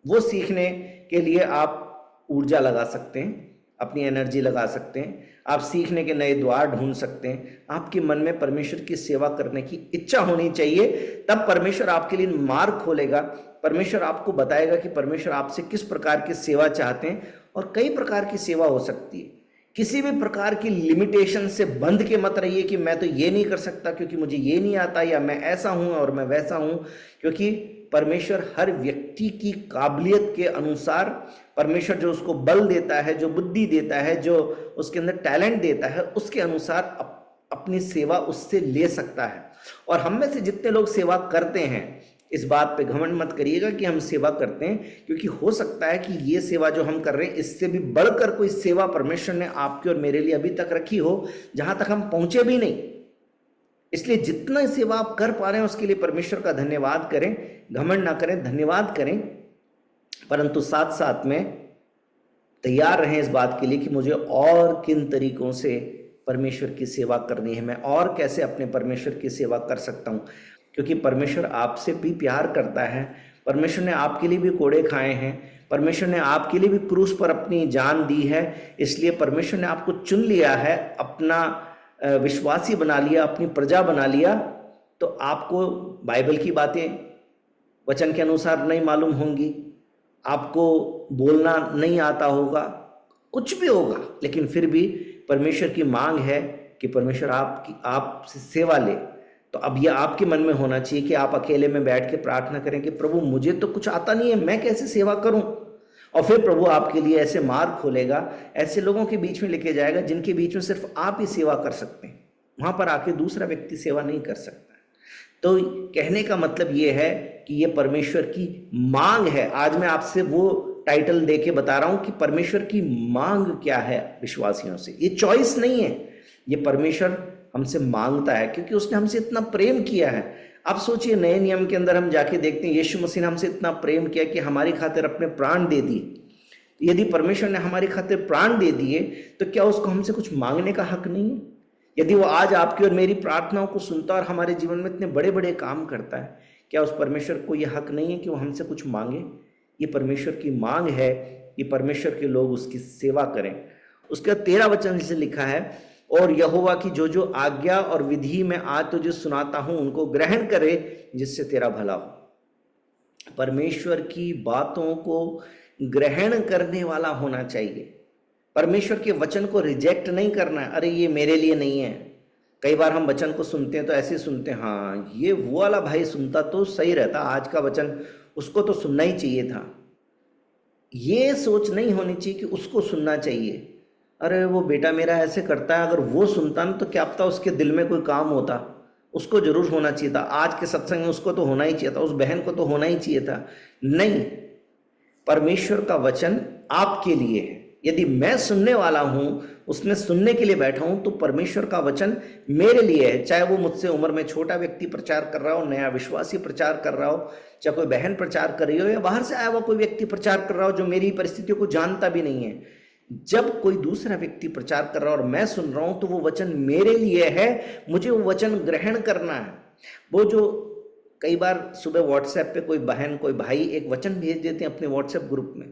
वो सीखने के लिए आप ऊर्जा लगा सकते हैं, अपनी एनर्जी लगा सकते हैं, आप सीखने के नए द्वार ढूंढ सकते हैं। आपके मन में परमेश्वर की सेवा करने की इच्छा होनी चाहिए, तब परमेश्वर आपके लिए मार्ग खोलेगा। परमेश्वर आपको बताएगा कि परमेश्वर आपसे किस प्रकार की सेवा चाहते हैं। और कई प्रकार की सेवा हो सकती है। किसी भी प्रकार की लिमिटेशन से बंध के मत रहिए कि मैं तो ये नहीं कर सकता क्योंकि मुझे ये नहीं आता, या मैं ऐसा हूं और मैं वैसा हूं। क्योंकि परमेश्वर हर व्यक्ति की काबिलियत के अनुसार, परमेश्वर जो उसको बल देता है, जो बुद्धि देता है, जो उसके अंदर टैलेंट देता है, उसके अनुसार अपनी सेवा उससे ले सकता है। और हम में से जितने लोग सेवा करते हैं, इस बात पे घमंड मत करिएगा कि हम सेवा करते हैं, क्योंकि हो सकता है कि ये सेवा जो हम कर रहे हैं इससे भी बढ़कर कोई सेवा परमेश्वर ने आपकी और मेरे लिए अभी तक रखी हो, जहां तक हम पहुंचे भी नहीं। इसलिए जितना सेवा आप कर पा रहे हैं उसके लिए परमेश्वर का धन्यवाद करें, घमंड ना करें, धन्यवाद करें। परंतु साथ साथ में तैयार रहें इस बात के लिए कि मुझे और किन तरीकों से परमेश्वर की सेवा करनी है, मैं और कैसे अपने परमेश्वर की सेवा कर सकता हूं। क्योंकि परमेश्वर आपसे भी प्यार करता है। परमेश्वर ने आपके लिए भी कोड़े खाए हैं, परमेश्वर ने आपके लिए भी क्रूस पर अपनी जान दी है। इसलिए परमेश्वर ने आपको चुन लिया है, अपना विश्वासी बना लिया, अपनी प्रजा बना लिया। तो आपको बाइबल की बातें वचन के अनुसार नहीं मालूम होंगी, आपको बोलना नहीं आता होगा, कुछ भी होगा, लेकिन फिर भी परमेश्वर की मांग है कि परमेश्वर आपसे सेवा ले। तो अब यह आपके मन में होना चाहिए कि आप अकेले में बैठ के प्रार्थना करें कि प्रभु मुझे तो कुछ आता नहीं है, मैं कैसे सेवा करूं। और फिर प्रभु आपके लिए ऐसे मार्ग खोलेगा, ऐसे लोगों के बीच में लेके जाएगा जिनके बीच में सिर्फ आप ही सेवा कर सकते हैं, वहां पर आके दूसरा व्यक्ति सेवा नहीं कर सकता। तो कहने का मतलब ये है कि ये परमेश्वर की मांग है। आज मैं आपसे वो टाइटल दे के बता रहा हूं कि परमेश्वर की मांग क्या है विश्वासियों से। ये चॉइस नहीं है, ये परमेश्वर हमसे मांगता है क्योंकि उसने हमसे इतना प्रेम किया है। आप सोचिए, नए नियम के अंदर हम जाके देखते हैं, यीशु मसीह ने हमसे इतना प्रेम किया कि हमारी खातिर अपने प्राण दे दिए। यदि परमेश्वर ने हमारी खातिर प्राण दे दिए तो क्या उसको हमसे कुछ मांगने का हक नहीं है? यदि वो आज आपकी और मेरी प्रार्थनाओं को सुनता और हमारे जीवन में इतने बड़े बड़े काम करता है, क्या उस परमेश्वर को यह हक नहीं है कि वो हमसे कुछ मांगे? ये परमेश्वर की मांग है कि परमेश्वर के लोग उसकी सेवा करें। उसका 13 वचन से लिखा है, और यहोवा की जो जो आज्ञा और विधि मैं आज तुझे सुनाता हूं उनको ग्रहण करे जिससे तेरा भला हो। परमेश्वर की बातों को ग्रहण करने वाला होना चाहिए। परमेश्वर के वचन को रिजेक्ट नहीं करना है, अरे ये मेरे लिए नहीं है, कई बार हम वचन को सुनते हैं तो ऐसे ही सुनते हैं, हाँ ये वो वाला भाई सुनता तो सही रहता, आज का वचन उसको तो सुनना ही चाहिए था। ये सोच नहीं होनी चाहिए कि उसको सुनना चाहिए। अरे वो बेटा मेरा ऐसे करता है, अगर वो सुनता ना तो क्या पता उसके दिल में कोई काम होता, उसको जरूर होना चाहिए था। आज के सत्संग में उसको तो होना ही चाहिए था, उस बहन को तो होना ही चाहिए था। नहीं, परमेश्वर का वचन आपके लिए है। यदि मैं सुनने वाला हूं, उसमें सुनने के लिए बैठा हूं, तो परमेश्वर का वचन मेरे लिए है। चाहे वो मुझसे उम्र में छोटा व्यक्ति प्रचार कर रहा हो, नया विश्वासी प्रचार कर रहा हो, चाहे कोई बहन प्रचार कर रही हो, या बाहर से आया हुआ कोई व्यक्ति प्रचार कर रहा हो जो मेरी परिस्थितियों को जानता भी नहीं है। जब कोई दूसरा व्यक्ति प्रचार कर रहा है और मैं सुन रहा हूं, तो वो वचन मेरे लिए है, मुझे वो वचन ग्रहण करना है। वो जो कई बार सुबह व्हाट्सएप पे कोई बहन कोई भाई एक वचन भेज देते हैं अपने व्हाट्सएप ग्रुप में,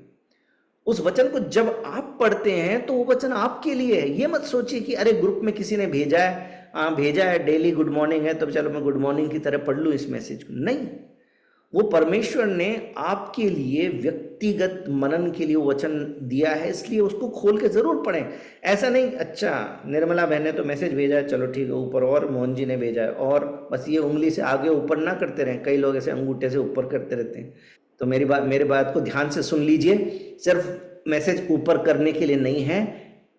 उस वचन को जब आप पढ़ते हैं तो वो वचन आपके लिए है। ये मत सोचिए कि अरे ग्रुप में किसी ने भेजा है, हाँ भेजा है, डेली गुड मॉर्निंग है तो चलो मैं गुड मॉर्निंग की तरह पढ़ लूँ इस मैसेज को। नहीं, वो परमेश्वर ने आपके लिए व्यक्तिगत मनन के लिए वचन दिया है, इसलिए उसको खोल के जरूर पढ़ें। ऐसा नहीं अच्छा निर्मला बहन ने तो मैसेज भेजा है, चलो ठीक है ऊपर, और मोहन जी ने भेजा है, और बस ये उंगली से आगे ऊपर ना करते रहें। कई लोग ऐसे अंगूठे से ऊपर करते रहते हैं। तो मेरी बात को ध्यान से सुन लीजिए, सिर्फ मैसेज ऊपर करने के लिए नहीं है,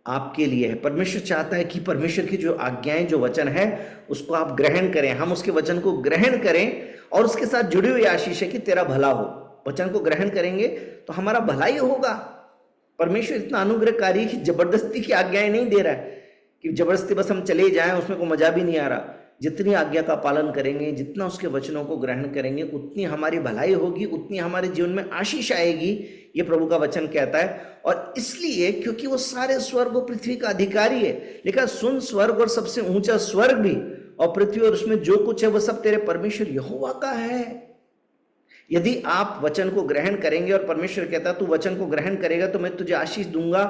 आपके लिए है। परमेश्वर चाहता है कि परमेश्वर की जो आज्ञाएं जो वचन है उसको आप ग्रहण करें, हम उसके वचन को ग्रहण करें, और उसके साथ जुड़ी हुई आशीष है कि तेरा भला हो। वचन को ग्रहण करेंगे तो हमारा भला ही होगा। परमेश्वर इतना अनुग्रहकारी कि जबरदस्ती की आज्ञाएं नहीं दे रहा है कि जबरदस्ती बस हम चले जाएं, उसमें कोई मजा भी नहीं आ रहा। जितनी आज्ञा का पालन करेंगे, जितना उसके वचनों को ग्रहण करेंगे, उतनी हमारी भलाई होगी, उतनी हमारे जीवन में आशीष आएगी, ये प्रभु का वचन कहता है। और इसलिए क्योंकि वो सारे स्वर्ग और पृथ्वी का अधिकारी है, लिखा सुन स्वर्ग और सबसे ऊंचा स्वर्ग भी और पृथ्वी और उसमें जो कुछ है वो सब तेरे परमेश्वर यहोवा का है। यदि आप वचन को ग्रहण करेंगे, और परमेश्वर कहता है तू वचन को ग्रहण करेगा तो मैं तुझे आशीष दूंगा,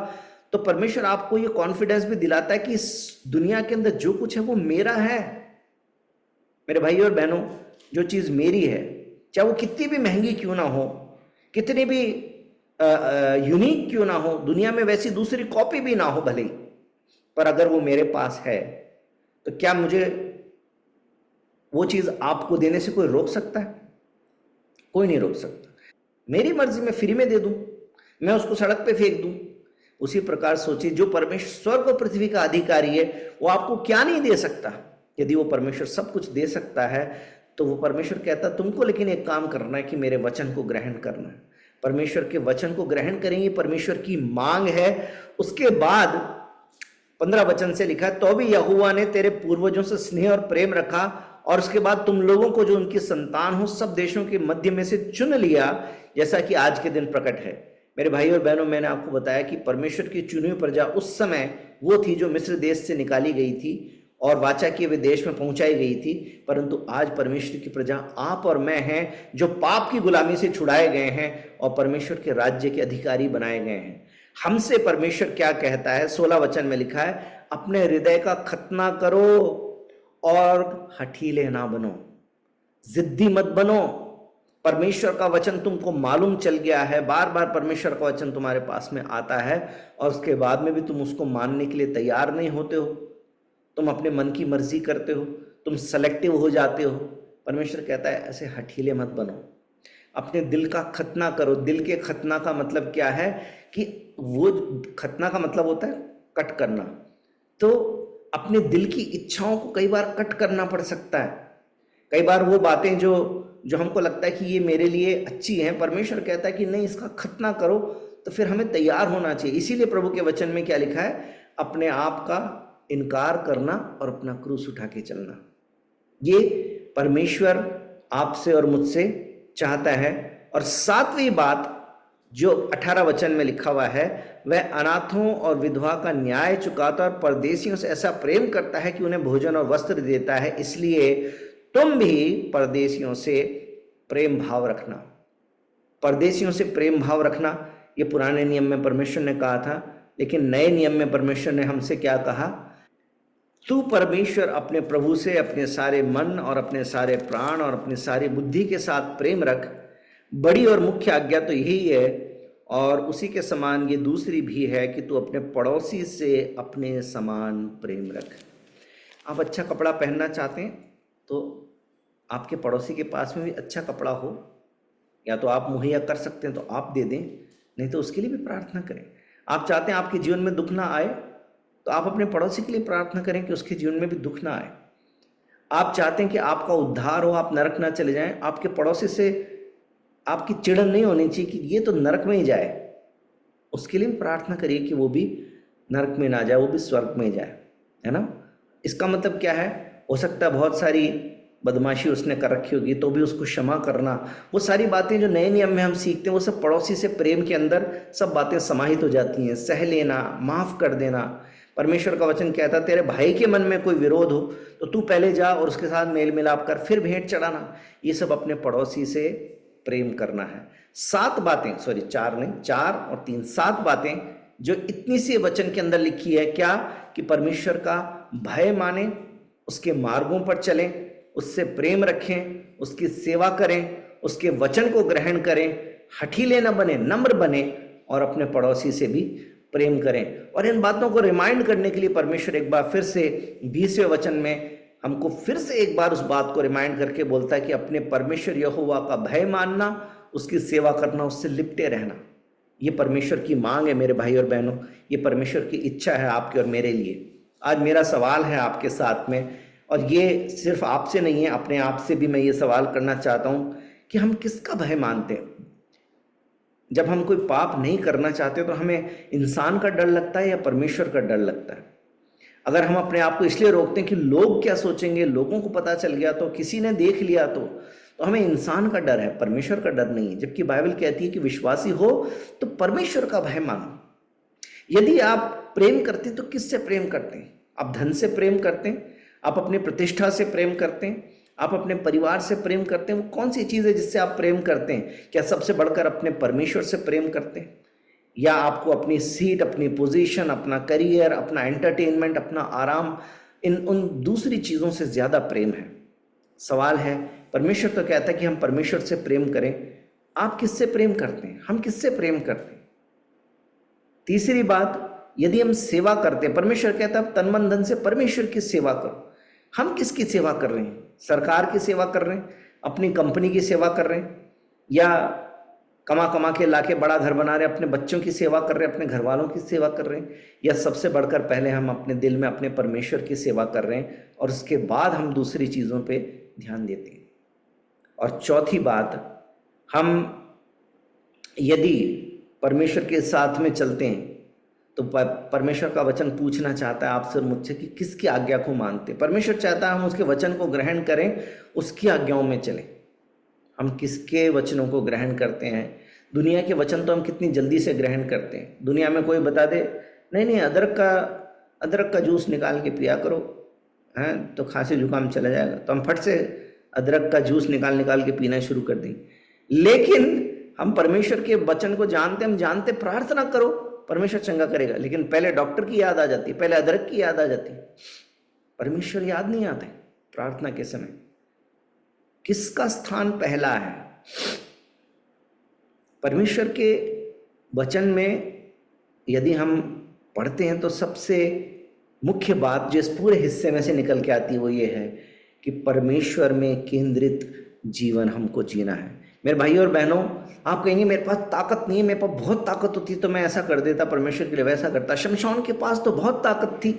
तो परमेश्वर आपको ये कॉन्फिडेंस भी दिलाता है कि इस दुनिया के अंदर जो कुछ है वो मेरा है। मेरे भाइयों और बहनों, जो चीज मेरी है, चाहे वो कितनी भी महंगी क्यों ना हो, कितनी भी यूनिक क्यों ना हो, दुनिया में वैसी दूसरी कॉपी भी ना हो भले ही, पर अगर वो मेरे पास है तो क्या मुझे वो चीज आपको देने से कोई रोक सकता है? कोई नहीं रोक सकता। मेरी मर्जी में फ्री में दे दूं, मैं उसको सड़क पे फेंक दूं। उसी प्रकार सोचिए, जो परमेश्वर स्वर्ग और पृथ्वी का अधिकारी है वो आपको क्या नहीं दे सकता। यदि वो परमेश्वर सब कुछ दे सकता है तो वो परमेश्वर कहता तुमको लेकिन एक काम करना है कि मेरे वचन को ग्रहण करना है। परमेश्वर के वचन को ग्रहण करेंगे, परमेश्वर की मांग है। उसके बाद 15 वचन से लिखा है, तो भी यहोवा ने तेरे पूर्वजों से स्नेह और प्रेम रखा, और उसके बाद तुम लोगों को जो उनकी संतान हो सब देशों के मध्य में से चुन लिया, जैसा कि आज के दिन प्रकट है। मेरे भाई और बहनों, मैंने आपको बताया कि परमेश्वर की चुनी हुई प्रजा उस समय वो थी जो मिस्र देश से निकाली गई थी और वाचा किए हुए देश में पहुंचाई गई थी। परंतु आज परमेश्वर की प्रजा आप और मैं हैं, जो पाप की गुलामी से छुड़ाए गए हैं और परमेश्वर के राज्य के अधिकारी बनाए गए हैं। हमसे परमेश्वर क्या कहता है? 16 वचन में लिखा है, अपने हृदय का खतना करो और हठीले ना बनो, जिद्दी मत बनो। परमेश्वर का वचन तुमको मालूम चल गया है, बार बार परमेश्वर का वचन तुम्हारे पास में आता है और उसके बाद में भी तुम उसको मानने के लिए तैयार नहीं होते हो, तुम अपने मन की मर्जी करते हो, तुम सेलेक्टिव हो जाते हो। परमेश्वर कहता है ऐसे हठीले मत बनो, अपने दिल का खतना करो। दिल के खतना का मतलब क्या है? कि वो खतना का मतलब होता है कट करना। तो अपने दिल की इच्छाओं को कई बार कट करना पड़ सकता है। कई बार वो बातें जो हमको लगता है कि ये मेरे लिए अच्छी हैं, परमेश्वर कहता है कि नहीं, इसका खतना करो। तो फिर हमें तैयार होना चाहिए। इसीलिए प्रभु के वचन में क्या लिखा है? अपने आप का इनकार करना और अपना क्रूस उठा के चलना। ये परमेश्वर आपसे और मुझसे चाहता है। और 7वीं बात जो 18 वचन में लिखा हुआ है, वह अनाथों और विधवा का न्याय चुकाता और परदेशियों से ऐसा प्रेम करता है कि उन्हें भोजन और वस्त्र देता है। इसलिए तुम भी परदेशियों से प्रेम भाव रखना। परदेशियों से प्रेम भाव रखना, ये पुराने नियम में परमेश्वर ने कहा था, लेकिन नए नियम में परमेश्वर ने हमसे क्या कहा? तू परमेश्वर अपने प्रभु से अपने सारे मन और अपने सारे प्राण और अपनी सारी बुद्धि के साथ प्रेम रख। बड़ी और मुख्य आज्ञा तो यही है, और उसी के समान ये दूसरी भी है कि तू अपने पड़ोसी से अपने समान प्रेम रख। आप अच्छा कपड़ा पहनना चाहते हैं तो आपके पड़ोसी के पास में भी अच्छा कपड़ा हो, या तो आप मुहैया कर सकते हैं तो आप दे दें, नहीं तो उसके लिए भी प्रार्थना करें। आप चाहते हैं आपके जीवन में दुख ना आए तो आप अपने पड़ोसी के लिए प्रार्थना करें कि उसके जीवन में भी दुख ना आए। आप चाहते हैं कि आपका उद्धार हो, आप नरक ना चले जाएं, आपके पड़ोसी से आपकी चिड़न नहीं होनी चाहिए कि ये तो नरक में ही जाए, उसके लिए भी प्रार्थना करिए कि वो भी नरक में ना जाए, वो भी स्वर्ग में जाए, है ना। इसका मतलब क्या है, हो सकता है बहुत सारी बदमाशी उसने कर रखी होगी तो भी उसको क्षमा करना। वो सारी बातें जो नए नियम में हम सीखते हैं वो सब पड़ोसी से प्रेम के अंदर सब बातें समाहित हो जाती हैं। सह लेना, माफ कर देना। परमेश्वर का वचन कहता है तेरे भाई के मन में कोई विरोध हो तो तू पहले जा और उसके साथ मेल मिलाप कर, फिर भेंट चढ़ाना। ये सब अपने पड़ोसी से प्रेम करना है। 7 बातें, सॉरी 4 नहीं, 4 और 3, 7 बातें जो इतनी सी वचन के अंदर लिखी है। क्या कि परमेश्वर का भय माने, उसके मार्गों पर चलें, उससे प्रेम रखें, उसकी सेवा करें, उसके वचन को ग्रहण करें, हठीले न बने, नम्र बने और अपने पड़ोसी से भी प्रेम करें। और इन बातों को रिमाइंड करने के लिए परमेश्वर एक बार फिर से 20वें वचन में हमको फिर से एक बार उस बात को रिमाइंड करके बोलता है कि अपने परमेश्वर यहोवा का भय मानना, उसकी सेवा करना, उससे लिपटे रहना। ये परमेश्वर की मांग है मेरे भाई और बहनों, ये परमेश्वर की इच्छा है आपके और मेरे लिए। आज मेरा सवाल है आपके साथ में, और ये सिर्फ आपसे नहीं है, अपने आप से भी मैं ये सवाल करना चाहता हूँ कि हम किसका भय मानते हैं। जब हम कोई पाप नहीं करना चाहते तो हमें इंसान का डर लगता है या परमेश्वर का डर लगता है। अगर हम अपने आप को इसलिए रोकते हैं कि लोग क्या सोचेंगे, लोगों को पता चल गया तो, किसी ने देख लिया तो हमें इंसान का डर है, परमेश्वर का डर नहीं है। जबकि बाइबल कहती है कि विश्वासी हो तो परमेश्वर का भय मानो। यदि आप प्रेम करते हैं तो किससे प्रेम करते हैं? आप धन से प्रेम करते हैं, आप अपनी प्रतिष्ठा से प्रेम करते हैं, आप अपने परिवार से प्रेम करते हैं? वो कौन सी चीज़ है जिससे आप प्रेम करते हैं? क्या सबसे बढ़कर अपने परमेश्वर से प्रेम करते हैं? या आपको अपनी सीट, अपनी पोजीशन, अपना करियर, अपना एंटरटेनमेंट, अपना आराम, इन उन दूसरी चीज़ों से ज़्यादा प्रेम है? सवाल है, परमेश्वर तो कहता है कि हम परमेश्वर से प्रेम करें। आप किससे प्रेम करते हैं? हम किससे प्रेम करते हैं? तीसरी बात, यदि हम सेवा करते हैं, परमेश्वर कहता है तन मन धन से परमेश्वर की सेवा करो। हम किसकी सेवा कर रहे हैं? सरकार की सेवा कर रहे हैं, अपनी कंपनी की सेवा कर रहे हैं, या कमा कमा के लाके बड़ा घर बना रहे हैं, अपने बच्चों की सेवा कर रहे हैं, अपने घर वालों की सेवा कर रहे हैं, या सबसे बढ़कर पहले हम अपने दिल में अपने परमेश्वर की सेवा कर रहे हैं और उसके बाद हम दूसरी चीज़ों पे ध्यान देते हैं? और चौथी बात, हम यदि परमेश्वर के साथ में चलते हैं तो परमेश्वर का वचन पूछना चाहता है आपसे और मुझसे कि किसकी आज्ञा को मानते हैं। परमेश्वर चाहता है हम उसके वचन को ग्रहण करें, उसकी आज्ञाओं में चलें। हम किसके वचनों को ग्रहण करते हैं? दुनिया के वचन तो हम कितनी जल्दी से ग्रहण करते हैं। दुनिया में कोई बता दे नहीं नहीं अदरक का जूस निकाल के पिया करो, हैं तो खांसी जुकाम चला जाएगा, तो हम फट से अदरक का जूस निकाल के पीना शुरू कर देंगे। लेकिन हम परमेश्वर के वचन को जानते, हम जानते प्रार्थना करो परमेश्वर चंगा करेगा, लेकिन पहले डॉक्टर की याद आ जाती है, पहले अदरक की याद आ जाती है, परमेश्वर याद नहीं आते प्रार्थना के समय। किसका स्थान पहला है? परमेश्वर के वचन में यदि हम पढ़ते हैं तो सबसे मुख्य बात जो इस पूरे हिस्से में से निकल के आती है वो ये है कि परमेश्वर में केंद्रित जीवन हमको जीना है। मेरे भाइयों और बहनों, आप कहेंगे मेरे पास ताकत नहीं है, मेरे पास बहुत ताकत होती तो मैं ऐसा कर देता, परमेश्वर के लिए वैसा करता। शमशौन के पास तो बहुत ताकत थी,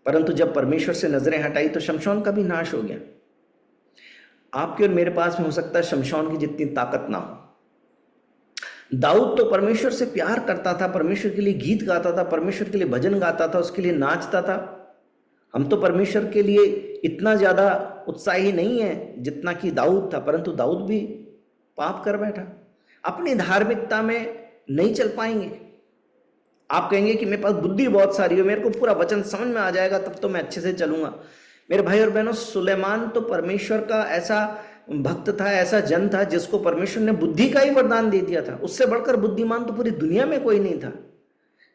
परंतु जब परमेश्वर से नजरें हटाई तो शमशौन का भी नाश हो गया। आपके और मेरे पास में हो सकता है शमशौन की जितनी ताकत ना हो। दाऊद तो परमेश्वर से प्यार करता था, परमेश्वर के लिए गीत गाता था, परमेश्वर के लिए भजन गाता था, उसके लिए नाचता था। हम तो परमेश्वर के लिए इतना ज्यादा उत्साही नहीं है जितना कि दाऊद था, परंतु दाऊद भी पाप कर बैठा। अपनी धार्मिकता में नहीं चल पाएंगे। आप कहेंगे कि मेरे पास बुद्धि बहुत सारी हो, मेरे को पूरा वचन समझ में आ जाएगा, तब तो मैं अच्छे से चलूंगा। मेरे भाई और बहनों, सुलेमान तो परमेश्वर का ऐसा भक्त था, ऐसा जन था जिसको परमेश्वर ने बुद्धि का ही वरदान दे दिया था। उससे बढ़कर बुद्धिमान तो पूरी दुनिया में कोई नहीं था,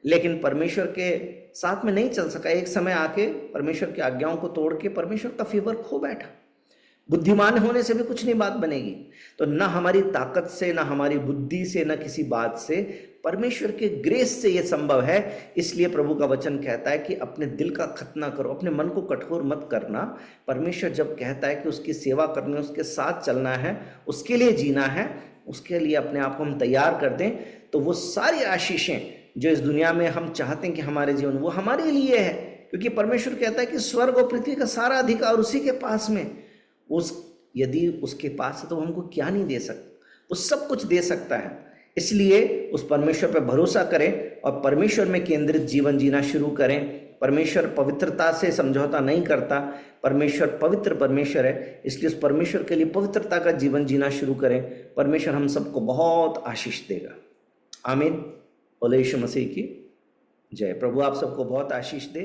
लेकिन परमेश्वर के साथ में नहीं चल सका। एक समय आके परमेश्वर की आज्ञाओं को तोड़ के परमेश्वर का फेवर खो बैठा। बुद्धिमान होने से भी कुछ नहीं बात बनेगी। तो ना हमारी ताकत से, ना हमारी बुद्धि से, ना किसी बात से परमेश्वर के ग्रेस से ये संभव है। इसलिए प्रभु का वचन कहता है कि अपने दिल का खतना करो, अपने मन को कठोर मत करना। परमेश्वर जब कहता है कि उसकी सेवा करनी, उसके साथ चलना है, उसके लिए जीना है, उसके लिए अपने आप को हम तैयार कर दें, तो वो सारी आशीषें जो इस दुनिया में हम चाहते हैं कि हमारे जीवन, वो हमारे लिए है। क्योंकि परमेश्वर कहता है कि स्वर्ग और पृथ्वी का सारा अधिकार उसी के पास में। उस यदि उसके पास है तो हमको क्या नहीं दे सकता, वो सब कुछ दे सकता है। इसलिए उस परमेश्वर पर भरोसा करें और परमेश्वर में केंद्रित जीवन जीना शुरू करें। परमेश्वर पवित्रता से समझौता नहीं करता, परमेश्वर पवित्र परमेश्वर है, इसलिए उस परमेश्वर के लिए पवित्रता का जीवन जीना शुरू करें। परमेश्वर हम सबको बहुत आशीष देगा। आमीन। बोले यीशु मसीह की जय। प्रभु आप सबको बहुत आशीष दे।